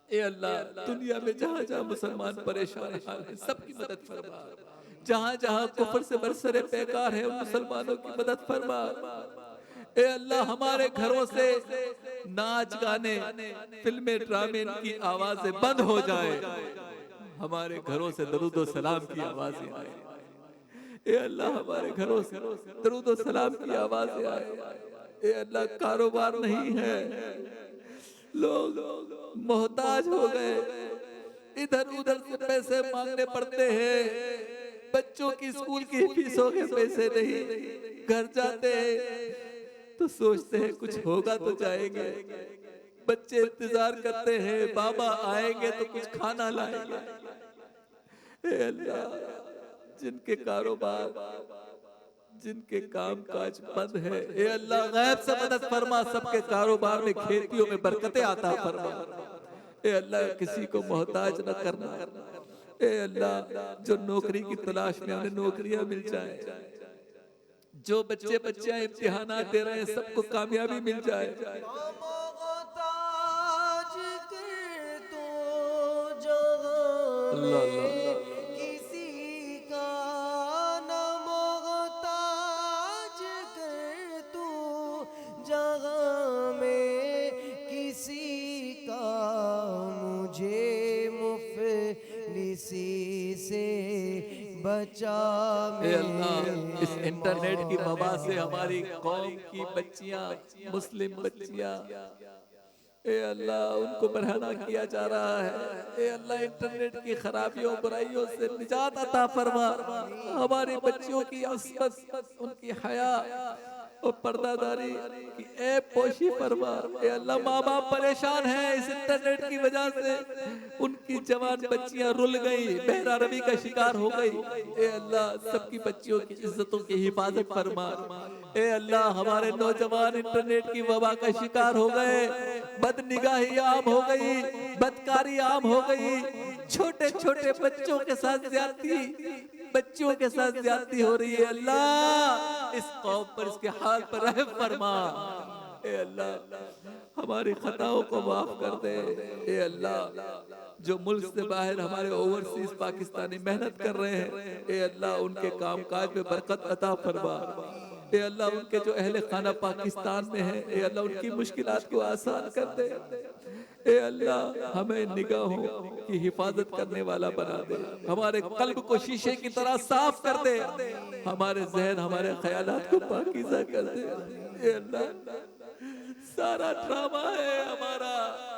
اے اللہ دنیا میں جہاں جہاں مسلمان پریشان حال ہیں سب کی مدد فرما، جہاں جہاں کفر سے برسر پیکار ہے ان مسلمانوں کی مدد فرما۔ اے اللہ ہمارے گھروں سے ناچ گانے فلمیں ڈرامے ان کی آوازیں بند ہو جائے، ہمارے گھروں سے درود و سلام کی آوازیں آئے۔ اے اللہ ہمارے گھروں سے درود و سلام کی آوازیں آئے۔ اے اللہ کاروبار نہیں ہے، لوگ محتاج ہو گئے، ادھر ادھر سے پیسے مانگنے پڑتے ہیں، بچوں کی اسکول کی فیسوں کے پیسے نہیں، گھر جاتے ہیں تو سوچتے ہیں کچھ ہوگا تو جائیں گے، بچے انتظار کرتے ہیں بابا آئیں گے تو کچھ کھانا لائیں گے۔ اے اللہ جن کے کاروبار جن کے کام کاج بند ہے، اے اللہ غیب سے مدد فرما، سب کے کاروبار میں کھیتیوں میں برکتیں عطا فرما۔ اے اللہ کسی کو محتاج نہ کرنا، اے اللہ جو نوکری کی تلاش میں انہیں نوکریاں مل جائیں، جو بچے بچیاں امتحانات دے رہے ہیں سب کو کامیابی مل جائے۔ اللہ اللہ کسی کا نہ محتاج کر تو جہاں میں کسی کا، مجھے مفلسی سے بچا اے اللہ اس انٹرنیٹ کی وبا سے ہماری قوم کی بچیاں مسلم بچیاں اے اللہ ان کو برہنہ کیا جا رہا ہے، اے اللہ انٹرنیٹ کی خرابیوں برائیوں سے نجات عطا فرما، ہماری بچیوں کی عصمت ان کی حیا اور پردہ داری کی عیب پوشی فرما۔ اے اللہ ماں باپ پریشان ہیں اس انٹرنیٹ کی وجہ سے، ان کی جوان بچیاں رل گئی، بہرہ روی کا شکار ہو گئی، اے اللہ سب کی بچیوں کی عزتوں کی حفاظت فرما۔ اے اللہ ہمارے نوجوان انٹرنیٹ کی وبا کا شکار ہو گئے، بد نگاہی عام ہو گئی، بدکاری عام ہو گئی، چھوٹے چھوٹے بچوں کے ساتھ زیادتی ہو رہی ہے۔ اللہ اس قوم پر اس کے حال پر رحم فرما۔ اے اللہ ہماری خطاؤں کو معاف کر دے۔ اے اللہ جو ملک سے باہر ہمارے اوورسیز پاکستانی محنت کر رہے ہیں، اے اللہ ان کے کام کاج میں برکت عطا فرما۔ اے اللہ ان کے جو اہل خانہ پاکستان میں ہیں، اے اللہ ان کی مشکلات کو آسان کر دے۔ اے اللہ ہمیں نگاہوں کی حفاظت کرنے والا بنا دے، ہمارے قلب کو شیشے کی طرح صاف کر دے، ہمارے ذہن ہمارے خیالات کو پاکیزہ کر دے۔ اے اللہ سارا ڈرامہ ہے ہمارا،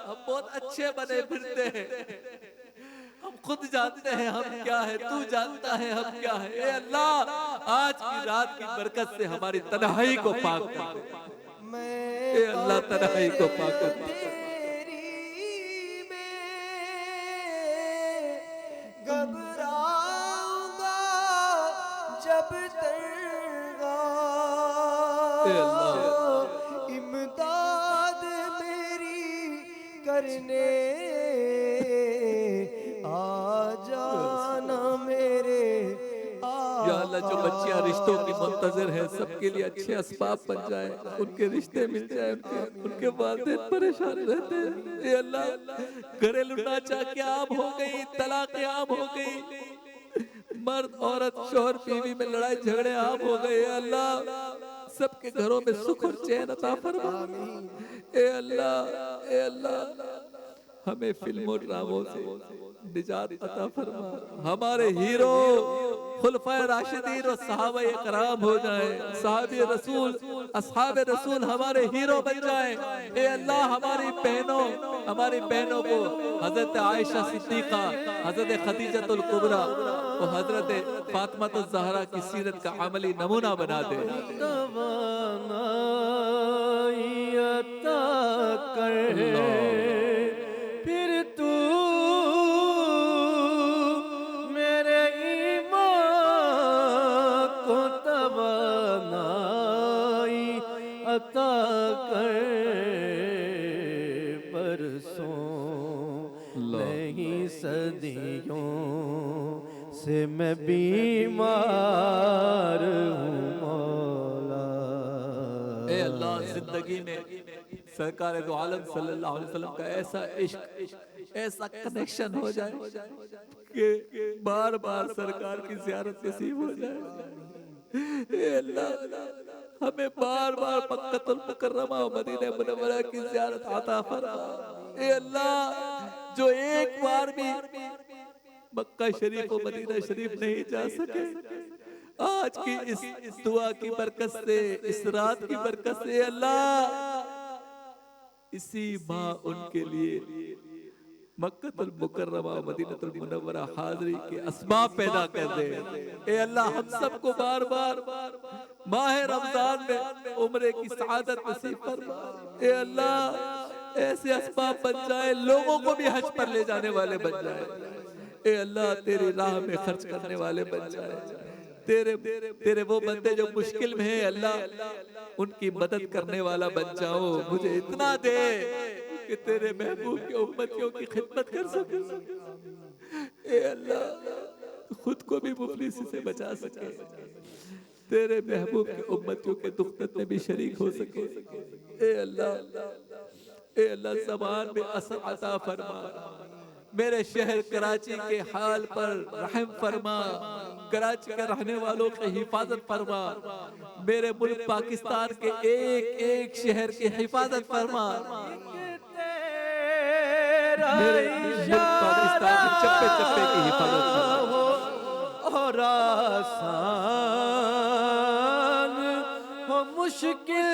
ہم بہت اچھے بنے پھرتے ہیں، ہم خود جانتے ہیں ہم کیا ہے، تو جانتا ہے ہم کیا ہے۔ اے اللہ آج کی رات کی برکت سے ہماری تنہائی کو پاک کر دے۔ اے اللہ تنہائی کو پاک کر دے۔ گھبراؤں گا جب ترگا، اے اللہ امداد میری کرنے آ جانا میرے یا اللہ جو بچیاں رشتوں کی منتظر ہیں سب کے لیے اچھے اسباب بن جائیں، ان کے رشتے مل جائیں، ان کے والدین پریشان رہتے ہیں۔ اے اللہ گھریلو ناچاکی عام ہو گئی، طلاق عام ہو گئی، مرد عورت شوہر بیوی میں لڑائی جھگڑے عام ہو گئے۔ اے اللہ سب کے گھروں میں سکھ اور چین عطا فرما۔ اے اللہ ہمیں فلموں ڈراموں سے نجات عطا فرما، ہمارے ہیرو خلفائے راشدین اور صحابہ اکرام ہو جائیں، صحابی رسول اصحاب رسول ہمارے ہیرو بن جائیں۔ اے اللہ ہماری بہنوں کو حضرت عائشہ صدیقہ، حضرت خدیجہ الکبریٰ اور حضرت فاطمہ الزہرا کی سیرت کا عملی نمونہ بنا دے۔ پھر تو میرے ایمان کو توانائی عطا کر، برسوں نہیں صدیوں سے میں بیمار ہوں مولا، اے اللہ زندگی میں سرکار دو عالم صلی اللہ علیہ وسلم کا ایسا عشق ایسا کنیکشن ہو جائے کہ بار بار سرکار کی زیارت نصیب ہو جائے۔ اے اللہ ہمیں بار بار مکہ المکرمہ و مدینہ منورہ کی زیارت عطا فرما۔ اے اللہ جو ایک بار بھی مکہ شریف و مدینہ شریف نہیں جا سکے، آج کی اس دعا کی برکت سے، اس رات کی برکت سے اللہ اسی ماں ان کے لیے مکہ المکرمہ و مدینہ المنورہ حاضری کے اسباب پیدا کر دے۔ اے اللہ ہم سب کو بار بار ماہ رمضان میں عمرے کی سعادت نصیب فرما۔ اے اللہ ایسے اسباب بن جائے، لوگوں کو بھی حج پر لے جانے والے بن جائے۔ اے اللہ تیری راہ میں خرچ کرنے والے بن جائے۔ تیرے وہ بندے جو مشکل میں ہیں اللہ ان کی مدد کرنے والا بن جاؤ۔ مجھے اتنا دے کہ تیرے محبوب کے امتیوں کی خدمت کر سکے۔ اے اللہ خود کو بھی مفلسی سے بچا سکے، تیرے محبوب کے امتیوں کے دکھ درد میں بھی شریک ہو سکے۔ اے اللہ زبان میں اثر عطا فرما، میرے شہر کراچی کے حال پر رحم فرما، کراچی کے رہنے والوں کی حفاظت فرما، میرے ملک پاکستان کے ایک ایک شہر کی حفاظت فرما، میرے ملک پاکستان کے چپے چپے کی حفاظت فرما۔ اور آسان ہو مشکل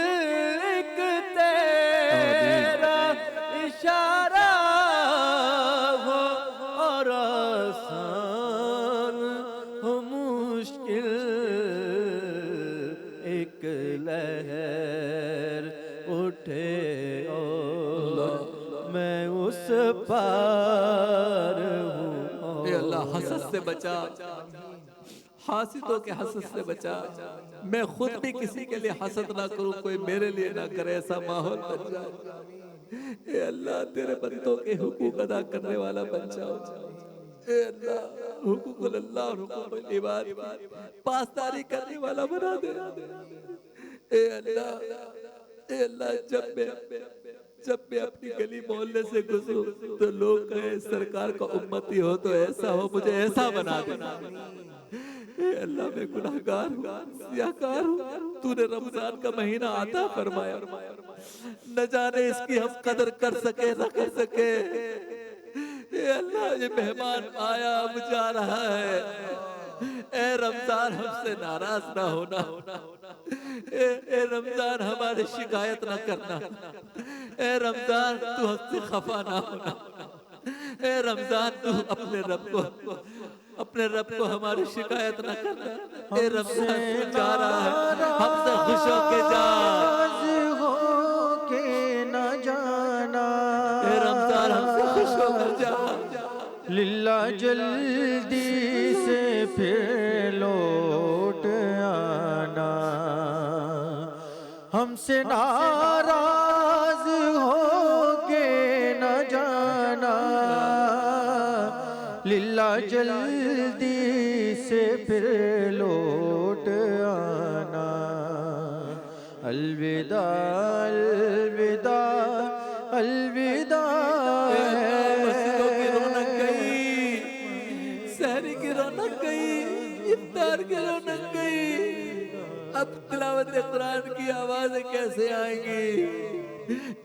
ایک تیرا اشارہ ہو، اور آسان ہو مشکل ایک لہر اٹھے اور میں اس پار ہوں۔ اے اللہ حسد سے بچا، حاسدوں کے حسد سے بچا، میں خود بھی کسی کے لیے حسد نہ کروں، کوئی میرے لیے نہ کرے، ایسا ماحول بن جائے۔ اے اللہ تیرے بندوں کے حقوق ادا کرنے والا بن جاؤ۔ اے اللہ حقوق اللہ اور حقوق العباد پاسداری کرنے والا بنا دے۔ اے اللہ جب میں اپنی گلی محلے سے گزروں تو لوگ کہیں سرکار کا امتی ہو تو ایسا ہو، مجھے ایسا بنا دے۔ اے اللہ میں گناہگار ہوں، سیاہکار ہوں، تو نے رمضان کا مہینہ عطا فرمایا، نہ جانے اس کی ہم قدر کر سکے نہ کر سکے۔ اے اللہ یہ مہمان آیا اب جا رہا ہے، اے رمضان ہم سے ناراض نہ ہونا، اے رمضان ہماری شکایت نہ کرنا، اے رمضان تو ہم سے خفا نہ ہونا، اے رمضان تو اپنے رب کو ہماری شکایت نہ کرنا۔ اے رمضان تو جا رہا ہے، ہم سے خوش ہو کے جا، ہو کے نہ جانا، اے رمضان ہم سے خوش ہو کر جا۔ للہ جلدی سے پھر لوٹ آنا، ہم سے ناراض ہو کے نہ جانا، للہ جلدی سے پھر لوٹ آنا۔ الوداع الوداع الوداع مسجدوں کی رونق گئی، سحری کی رونق گئی، افطار کی رونق گئی، اب تلاوت قرآن کی آوازیں کیسے آئیں گی؟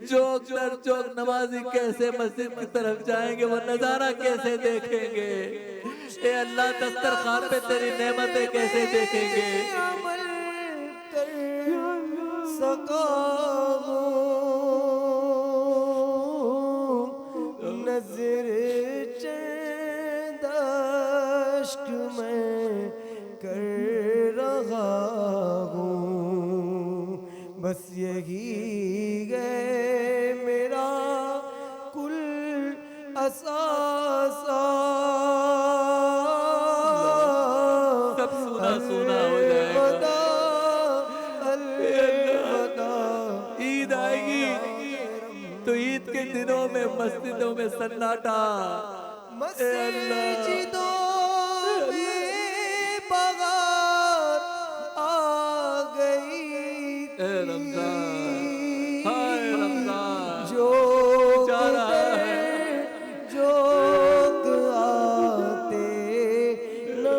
چوک در چوک نمازی کیسے مسجد کی طرف جائیں گے؟ وہ نظارہ کیسے دیکھیں گے؟ اے اللہ دسترخوان پہ تیری نعمتیں کیسے دیکھیں گے؟ عمل کر سکا ہوں، نظر چند اشک میں کر رہا ہوں، بس یہی ہے میرا کل اثاثہ، سب سونا سونا ہو جائے گا۔ عید آئے گی تو عید کے دنوں میں مسجدوں میں سناٹا، مسجدوں میں بغار آ گئی اے رمضان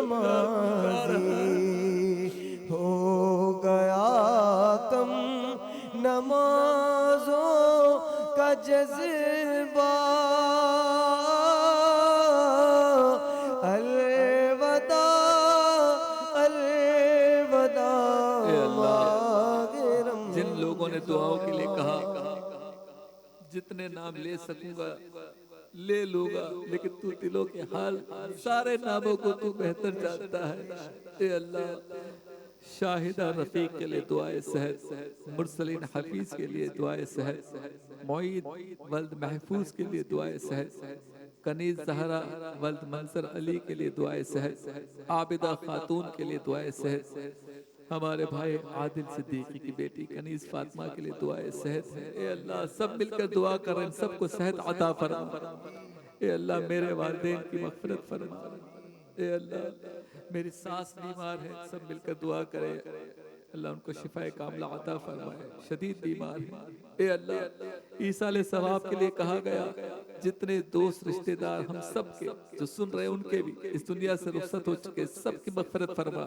نمازی ہو گیا کم نمازوں کا جذبہ الوداع الوداع اے اللہ، ماہ رمضان جن لوگوں نے دعاؤں کے لیے کہا جتنے نام لے سکوں گا لے لوں گا، لیکن تو دلوں کے حال سارے ناموں کو تو بہتر جانتا ہے۔ اے اللہ، شاہدہ رفیق کے لیے دعائے صحت، مرسلین حفیظ کے لیے دعائے صحت، معید ولد محفوظ کے لیے دعائے صحت، کنیز زہرا ولد منظر علی کے لیے دعائے صحت، عابدہ خاتون کے لیے دعائے صحت، ہمارے بھائی عادل صدیقی کی بیٹی کنیز فاطمہ کے لیے دعائے صحت ہے۔ اے اللہ، سب مل کر دعا کر رہے ہیں، سب کو صحت عطا فرما۔ اے اللہ، میرے والدین کی مغفرت فرما۔ اے اللہ، میری ساس بیمار ہے، سب مل کر دعا کرے، اللہ ان کو شفائے کاملہ عطا فرمائے، شدید بیمار ہے۔ اے اللہ، عیسیٰ علیہ السلام کے لیے کہا گیا جتنے دوست رشتہ دار ہم سب کے جو سن رہے ہیں ان کے بھی اس دنیا سے رخصت ہو چکے سب کی مغفرت فرما۔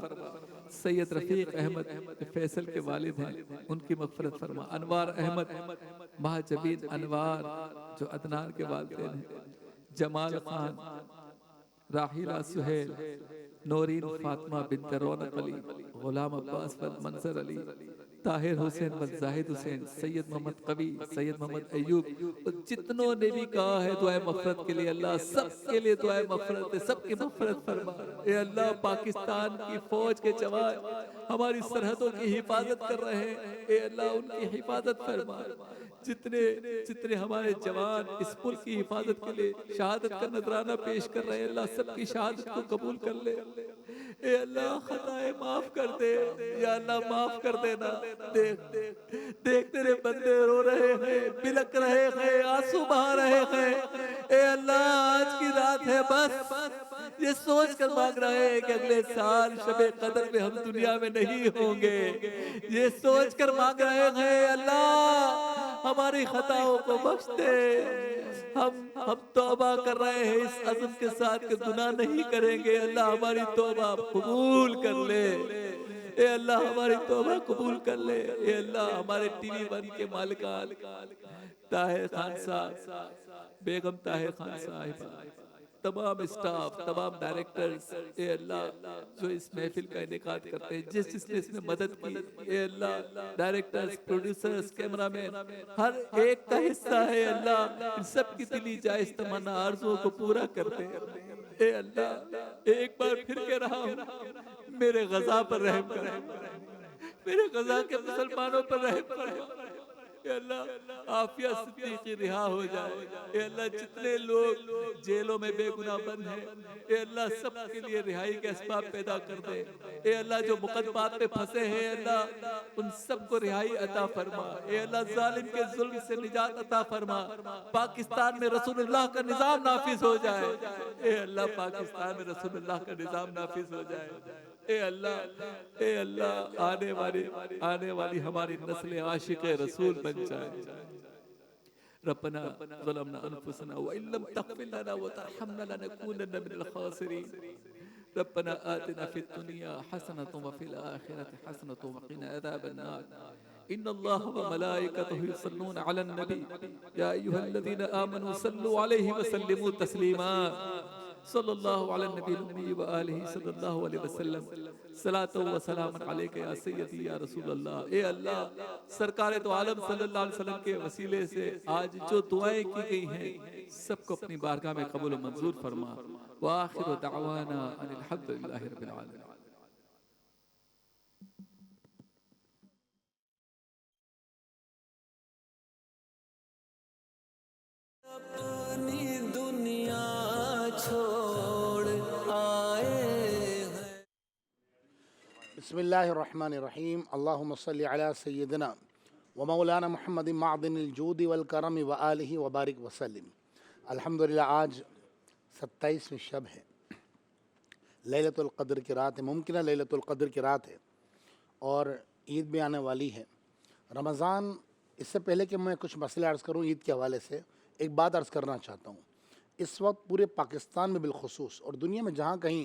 سید رفیق احمد فیصل کے والد ہیں، ان کی مغفرت فرما۔ انوار احمد مہاجبین انوار جو عدنان کے والدین ہیں، جمال خان، راحیلہ سہیل، نورین فاطمہ بنت رونق علی، غلام عباس ولد منظر علی، طاہر حسین ولد زاہد حسین، سید محمد قوی، سید محمد ایوب، جتنوں نے بھی کہا ہے دعائے مغفرت کے لیے، اللہ سب کے لیے دعائے مغفرت ہے، سب کی مغفرت فرما۔ اے اللہ، پاکستان کی فوج کے جوان ہماری سرحدوں کی حفاظت کر رہے ہیں، اے اللہ ان کی حفاظت فرما۔ جتنے ہمارے جوان اس ملک کی حفاظت کے لیے شہادت کا نذرانہ پیش کر رہے ہیں، اللہ سب کی شہادت کو قبول کر لے۔ اے اللہ، خطائیں معاف کر دے، یا اللہ معاف کر دینا۔ دیکھ تیرے بندے رو رہے ہیں، بلک رہے ہیں، آنسو بہا رہے ہیں۔ اے اللہ، آج کی رات ہے بس یہ سوچ کر مانگ رہے ہیں کہ اگلے سال شب قدر میں ہم دنیا میں نہیں ہوں گے، یہ سوچ کر مانگ رہے ہیں اللہ ہماری خطاؤں کو بخش دے۔ ہم توبہ کر رہے ہیں اس عزم کے ساتھ کہ گناہ نہیں کریں گے، اللہ ہماری توبہ قبول کر لے۔ اے اللہ ہماری توبہ قبول کر لے۔ اے اللہ، ہمارے ٹی وی ون کے مالکان طاہر خان صاحب، بیگم طاہر خان صاحب، تمام اسٹاف، تمام ڈائریکٹرز، اے اللہ جو اس محفل کا انعقاد کرتے ہیں، جس نے اس میں مدد کی، اے اللہ ڈائریکٹرز، پروڈیوسرز، کیمرہ مین، ہر ایک کا حصہ ہے اللہ، ان سب کی دلی جائز تمنا آرزوؤں کو پورا کرتے ہیں۔ اے اللہ، ایک بار پھر کہہ رہا ہوں، میرے غزہ پر رحم کر، میرے غزہ کے مسلمانوں پر رحم کر۔ اے اللہ، عافیہ صدیقی رہا ہو جائے۔ اے اللہ، جتنے لوگ جیلوں میں بے گناہ بند ہیں، اے اللہ سب کے لیے رہائی کے اسباب پیدا کر دے۔ اے اللہ، جو مقدمات پہ پھنسے ہیں اللہ ان سب کو رہائی عطا فرما۔ اے اللہ، ظالم کے ظلم سے نجات عطا فرما۔ پاکستان میں رسول اللہ کا نظام نافذ ہو جائے۔ اے اللہ، پاکستان میں رسول اللہ کا نظام نافذ ہو جائے۔ اے اللہ، آنے والی ہماری نسل عاشق رسول بن جائے۔ ربنا ظلمنا انفسنا وان لم تغفر لنا وترحمنا لنكونن من الخاسرين ربنا آتنا في الدنيا حسنة وفي الآخرة حسنة وقنا عذاب النار إن الله وملائكته يصلون على النبي يا أيها الذين آمنوا صلوا عليه وسلموا تسليما صلی اللہ علی النبی الأمی وآلہ صلی اللہ علیہ وسلم صلاۃ و سلام علیک یا سیدی یا رسول اللہ۔ اے اللہ، سرکار تو عالم صلی اللہ علیہ وسلم کے وسیلے سے آج جو دعائیں کی گئی ہیں سب کو اپنی بارگاہ میں قبول و منظور فرما۔ وآخر دعوانا ان الحمد للہ رب العالمین۔ اپنی دنیا چھوڑ آئے ہیں۔ بسم اللہ الرحمن الرحیم، اللہم صلی علی سیدنا و مولانا محمد معدن الجود والکرم وآلہ وبارک وسلم۔ الحمدللہ آج 27ویں شب ہے، لیلۃ القدر کی رات ہے، ممکنہ لیلۃ القدر کی رات ہے اور عید بھی آنے والی ہے۔ رمضان، اس سے پہلے کہ میں کچھ مسئلے عرض کروں عید کے حوالے سے، ایک بات عرض کرنا چاہتا ہوں۔ اس وقت پورے پاکستان میں بالخصوص اور دنیا میں جہاں کہیں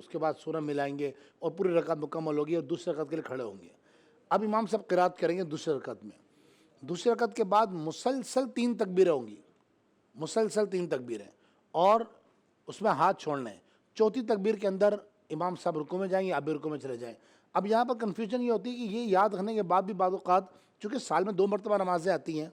اس کے بعد سورہ ملائیں گے اور پوری رکعت مکمل ہوگی اور دوسری رکعت کے لیے کھڑے ہوں گے. اب امام صاحب قرات کریں گے دوسری رکعت میں. دوسری رکعت کے بعد مسلسل 3 تکبیریں ہوں گی, مسلسل 3 تکبیریں, اور اس میں ہاتھ چھوڑنے ہیں. چوتھی تکبیر کے اندر امام صاحب رکوع میں جائیں گے, آپ بھی رکوع میں چلے جائیں. اب یہاں پر کنفیوژن یہ ہوتی ہے کہ یہ یاد رکھنے کے بعد بھی بعض اوقات چونکہ سال میں 2 مرتبہ نمازیں آتی ہیں,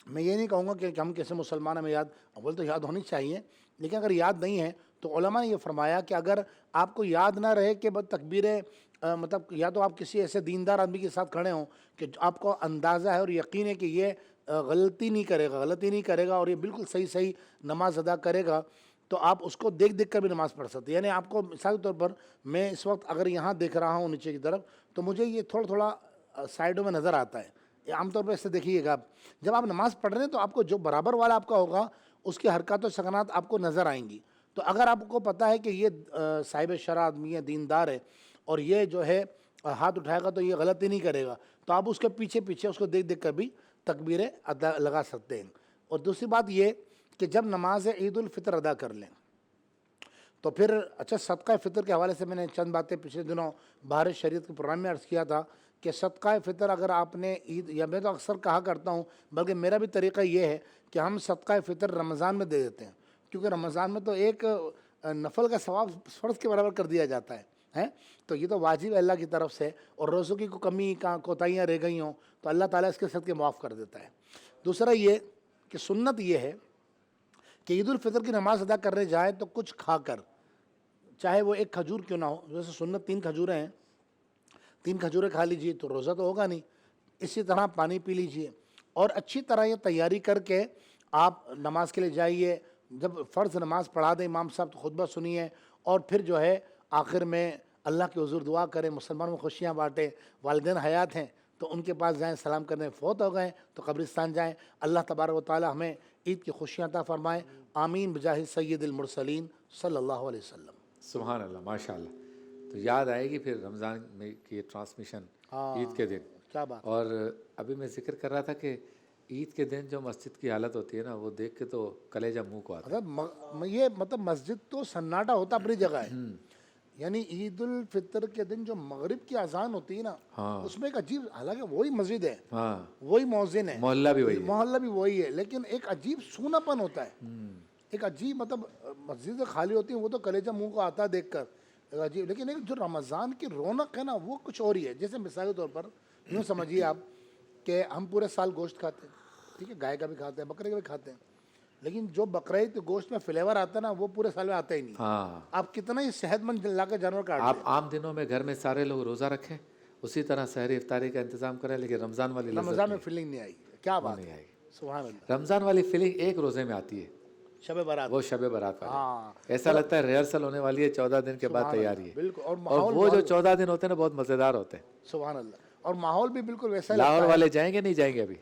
میں یہ نہیں کہوں گا کہ ہم کیسے مسلمان ہمیں یاد, اول تو یاد ہونی چاہیے, لیکن اگر یاد نہیں ہے تو علماء نے یہ فرمایا کہ اگر آپ کو یاد نہ رہے کہ بس تکبیریں مطلب یا تو آپ کسی ایسے دیندار آدمی کے ساتھ کھڑے ہوں کہ آپ کو اندازہ ہے اور یقین ہے کہ یہ غلطی نہیں کرے گا اور یہ بالکل صحیح نماز ادا کرے گا, تو آپ اس کو دیکھ کر بھی نماز پڑھ سکتے ہیں. یعنی آپ کو مثال کے طور پر میں اس وقت اگر یہاں دیکھ رہا ہوں نیچے کی طرف تو مجھے یہ تھوڑا سائڈوں میں نظر آتا ہے. عام طور پہ اس سے دیکھیے گا, جب آپ نماز پڑھ رہے ہیں تو آپ کو جو برابر والا آپ کا ہوگا اس کی حرکات و سکنات آپ کو نظر آئیں گی. تو اگر آپ کو پتہ ہے کہ یہ صاحب شرع آدمی ہے, دیندار ہے, اور یہ جو ہے ہاتھ اٹھائے گا تو یہ غلطی نہیں کرے گا, تو آپ اس کے پیچھے اس کو دیکھ کر بھی تکبیریں لگا سکتے ہیں. اور دوسری بات یہ کہ جب نماز عید الفطر ادا کر لیں تو پھر اچھا صدقہ فطر کے حوالے سے میں نے چند باتیں پچھلے دنوں بہار شریعت کے پروگرام میں عرض کیا تھا کہ صدقہ فطر اگر آپ نے عید, یا میں تو اکثر کہا کرتا ہوں بلکہ میرا بھی طریقہ یہ ہے کہ ہم صدقہ فطر رمضان میں دے دیتے ہیں, کیونکہ رمضان میں تو ایک نفل کا ثواب فرض کے برابر کر دیا جاتا ہے, تو یہ تو واجب ہے اللہ کی طرف سے, اور روزوں کی کمی کوتاہیاں رہ گئی ہوں تو اللہ تعالیٰ اس کے صدقے معاف کر دیتا ہے. دوسرا یہ کہ سنت یہ ہے کہ عید الفطر کی نماز ادا کرنے جائے تو کچھ کھا کر, چاہے وہ ایک کھجور کیوں نہ ہو, جیسے سنت 3 کھجوریں ہیں, 3 کھجوریں کھا لیجئے تو روزہ تو ہوگا نہیں. اسی طرح پانی پی لیجئے, اور اچھی طرح یہ تیاری کر کے آپ نماز کے لیے جائیے. جب فرض نماز پڑھا دیں امام صاحب تو خطبہ سنیے, اور پھر جو ہے آخر میں اللہ کے حضور دعا کریں, مسلمانوں میں خوشیاں بانٹیں. والدین حیات ہیں تو ان کے پاس جائیں, سلام کرنے, فوت ہو گئے تو قبرستان جائیں. اللہ تبارک و تعالی ہمیں عید کی خوشیاں عطا فرمائیں. آمین بجاہ سید المرسلین صلی اللہ علیہ وسلم. سبحان اللہ, ماشاء اللہ. تو یاد آئے گی پھر رمضان میں کی ٹرانسمیشن عید کے دن. کیا بات. اور ابھی میں ذکر کر رہا تھا کہ عید کے دن جو مسجد کی حالت ہوتی ہے نا, وہ دیکھ کے تو کلیجہ منہ کو آتا ہے. یہ مطلب مسجد تو سناٹا ہوتا اپنی جگہ ہے. یعنی عید الفطر کے دن جو مغرب کی اذان ہوتی ہے نا, اس میں ایک عجیب, حالانکہ وہی مسجد ہے, وہی مؤذن ہے, محلہ بھی وہی ہے, لیکن ایک عجیب سونا پن ہوتا ہے. ایک عجیب مطلب مسجد خالی ہوتی ہیں وہ تو کلیجہ منہ کو آتا ہے دیکھ کر, عجیب. لیکن ایک جو رمضان کی رونق ہے نا وہ کچھ اور ہی ہے. جیسے مثال کے طور پر یوں سمجھیے آپ کہ ہم پورے سال گوشت کھاتے ہیں, ٹھیک ہے, گائے کا بھی کھاتے ہیں, بکرے کا بھی کھاتے ہیں, لیکن جو بقرعید گوشت میں فلیور آتا ہے نا وہ پورے سال میں آتا ہی نہیں. آپ کتنا ہی صحت مند لا کے جانور کاٹ. آپ عام دنوں میں گھر میں سارے لوگ روزہ رکھیں, اسی طرح سحری افطاری کا انتظام کریں, لیکن رمضان میں فیلنگ نہیں آئی. کیا بات ہے, سبحان اللہ. رمضان والی فیلنگ ایک روزے میں آتی ہے, شب برات, وہ شب برات والی. ایسا لگتا ہے ریہرسل ہونے والی ہے, 14 دن کے بعد تیاری ہے. بالکل. اور وہ جو 14 دن ہوتے ہیں نا بہت مزیدار ہوتے ہیں. سبحان اللہ. اور ماحول بھی بالکل ویسا ہی. لاہور والے جائیں گے نہیں جائیں گے ابھی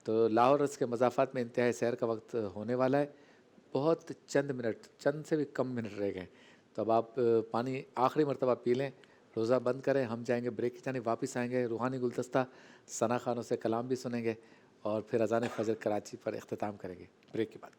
تو لاہور اس کے مضافات میں انتہائی سیر کا وقت ہونے والا ہے. بہت چند سے بھی کم منٹ رہ گئے. تو اب آپ پانی آخری مرتبہ پی لیں, روزہ بند کریں, ہم جائیں گے بریک کی جانب, واپس آئیں گے روحانی گلدستہ ثنا خانوں سے کلام بھی سنیں گے, اور پھر اذان فجر کراچی پر اختتام کریں گے بریک کے بعد.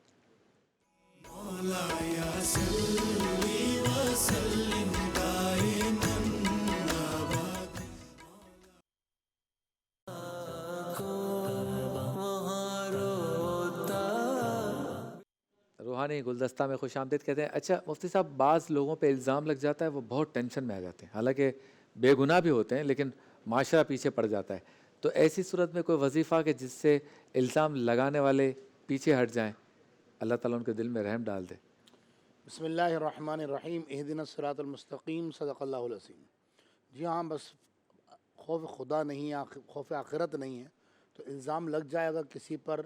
روحانی گلدستہ میں خوش آمدید کہتے ہیں. اچھا مفتی صاحب, بعض لوگوں پہ الزام لگ جاتا ہے, وہ بہت ٹینشن میں آ جاتے ہیں, حالانکہ بے گناہ بھی ہوتے ہیں لیکن معاشرہ پیچھے پڑ جاتا ہے. تو ایسی صورت میں کوئی وظیفہ کہ جس سے الزام لگانے والے پیچھے ہٹ جائیں, اللہ تعالیٰ ان کے دل میں رحم ڈال دے. بسم اللہ الرحمن الرحیم. اہدنا الصراط المستقیم. صدق اللہ العظیم. جی ہاں, بس خوف خدا نہیں ہے, خوف آخرت نہیں ہے, تو الزام لگ جائے گا کسی پر,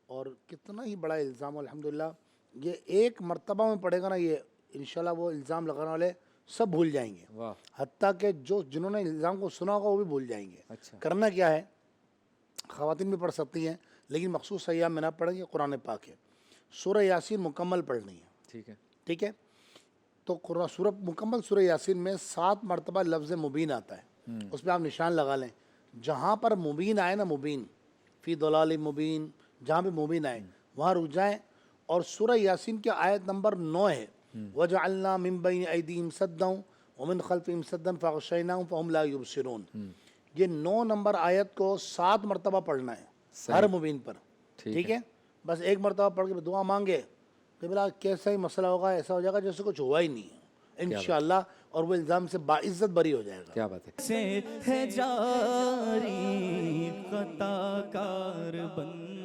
اور کتنا ہی بڑا الزام, الحمدللہ یہ ایک مرتبہ میں پڑے گا نا, یہ انشاءاللہ وہ الزام لگانے والے سب بھول جائیں گے. حتیٰ کہ جنہوں نے الزام کو سنا ہوگا وہ بھی بھول جائیں گے. کرنا کیا ہے, خواتین بھی پڑھ سکتی ہیں لیکن مخصوص ایام میں نہ پڑھیں گے. قرآن پاک ہے, سورہ یاسین مکمل پڑھنی ہے. ٹھیک ہے, تو سورہ مکمل سورہ یاسین میں 7 مرتبہ لفظ مبین آتا ہے. اس پہ آپ نشان لگا لیں, جہاں پر مبین آئے نا, مبین فی ضلال مبین, جہاں پہ مبین آئے وہاں رک جائیں. اور سورہ یاسین کی آیت نمبر 9 ہے, وجعلنا من بین ایدیہم سدا ومن خلفہم سدا فغشیناہم فہم لا یبصرون. یہ 9 نمبر آیت کو 7 مرتبہ پڑھنا ہے ہر مبین پر. ٹھیک ہے, بس ایک مرتبہ پڑھ کے دعا مانگے کہ بلا کیسا ہی مسئلہ ہوگا, ایسا ہو جائے گا جیسے کچھ ہوا ہی نہیں ہے انشاءاللہ, اور وہ الزام سے باعزت بری ہو جائے گا. کیا بات ہے. سے ہے جاری خطا کار بن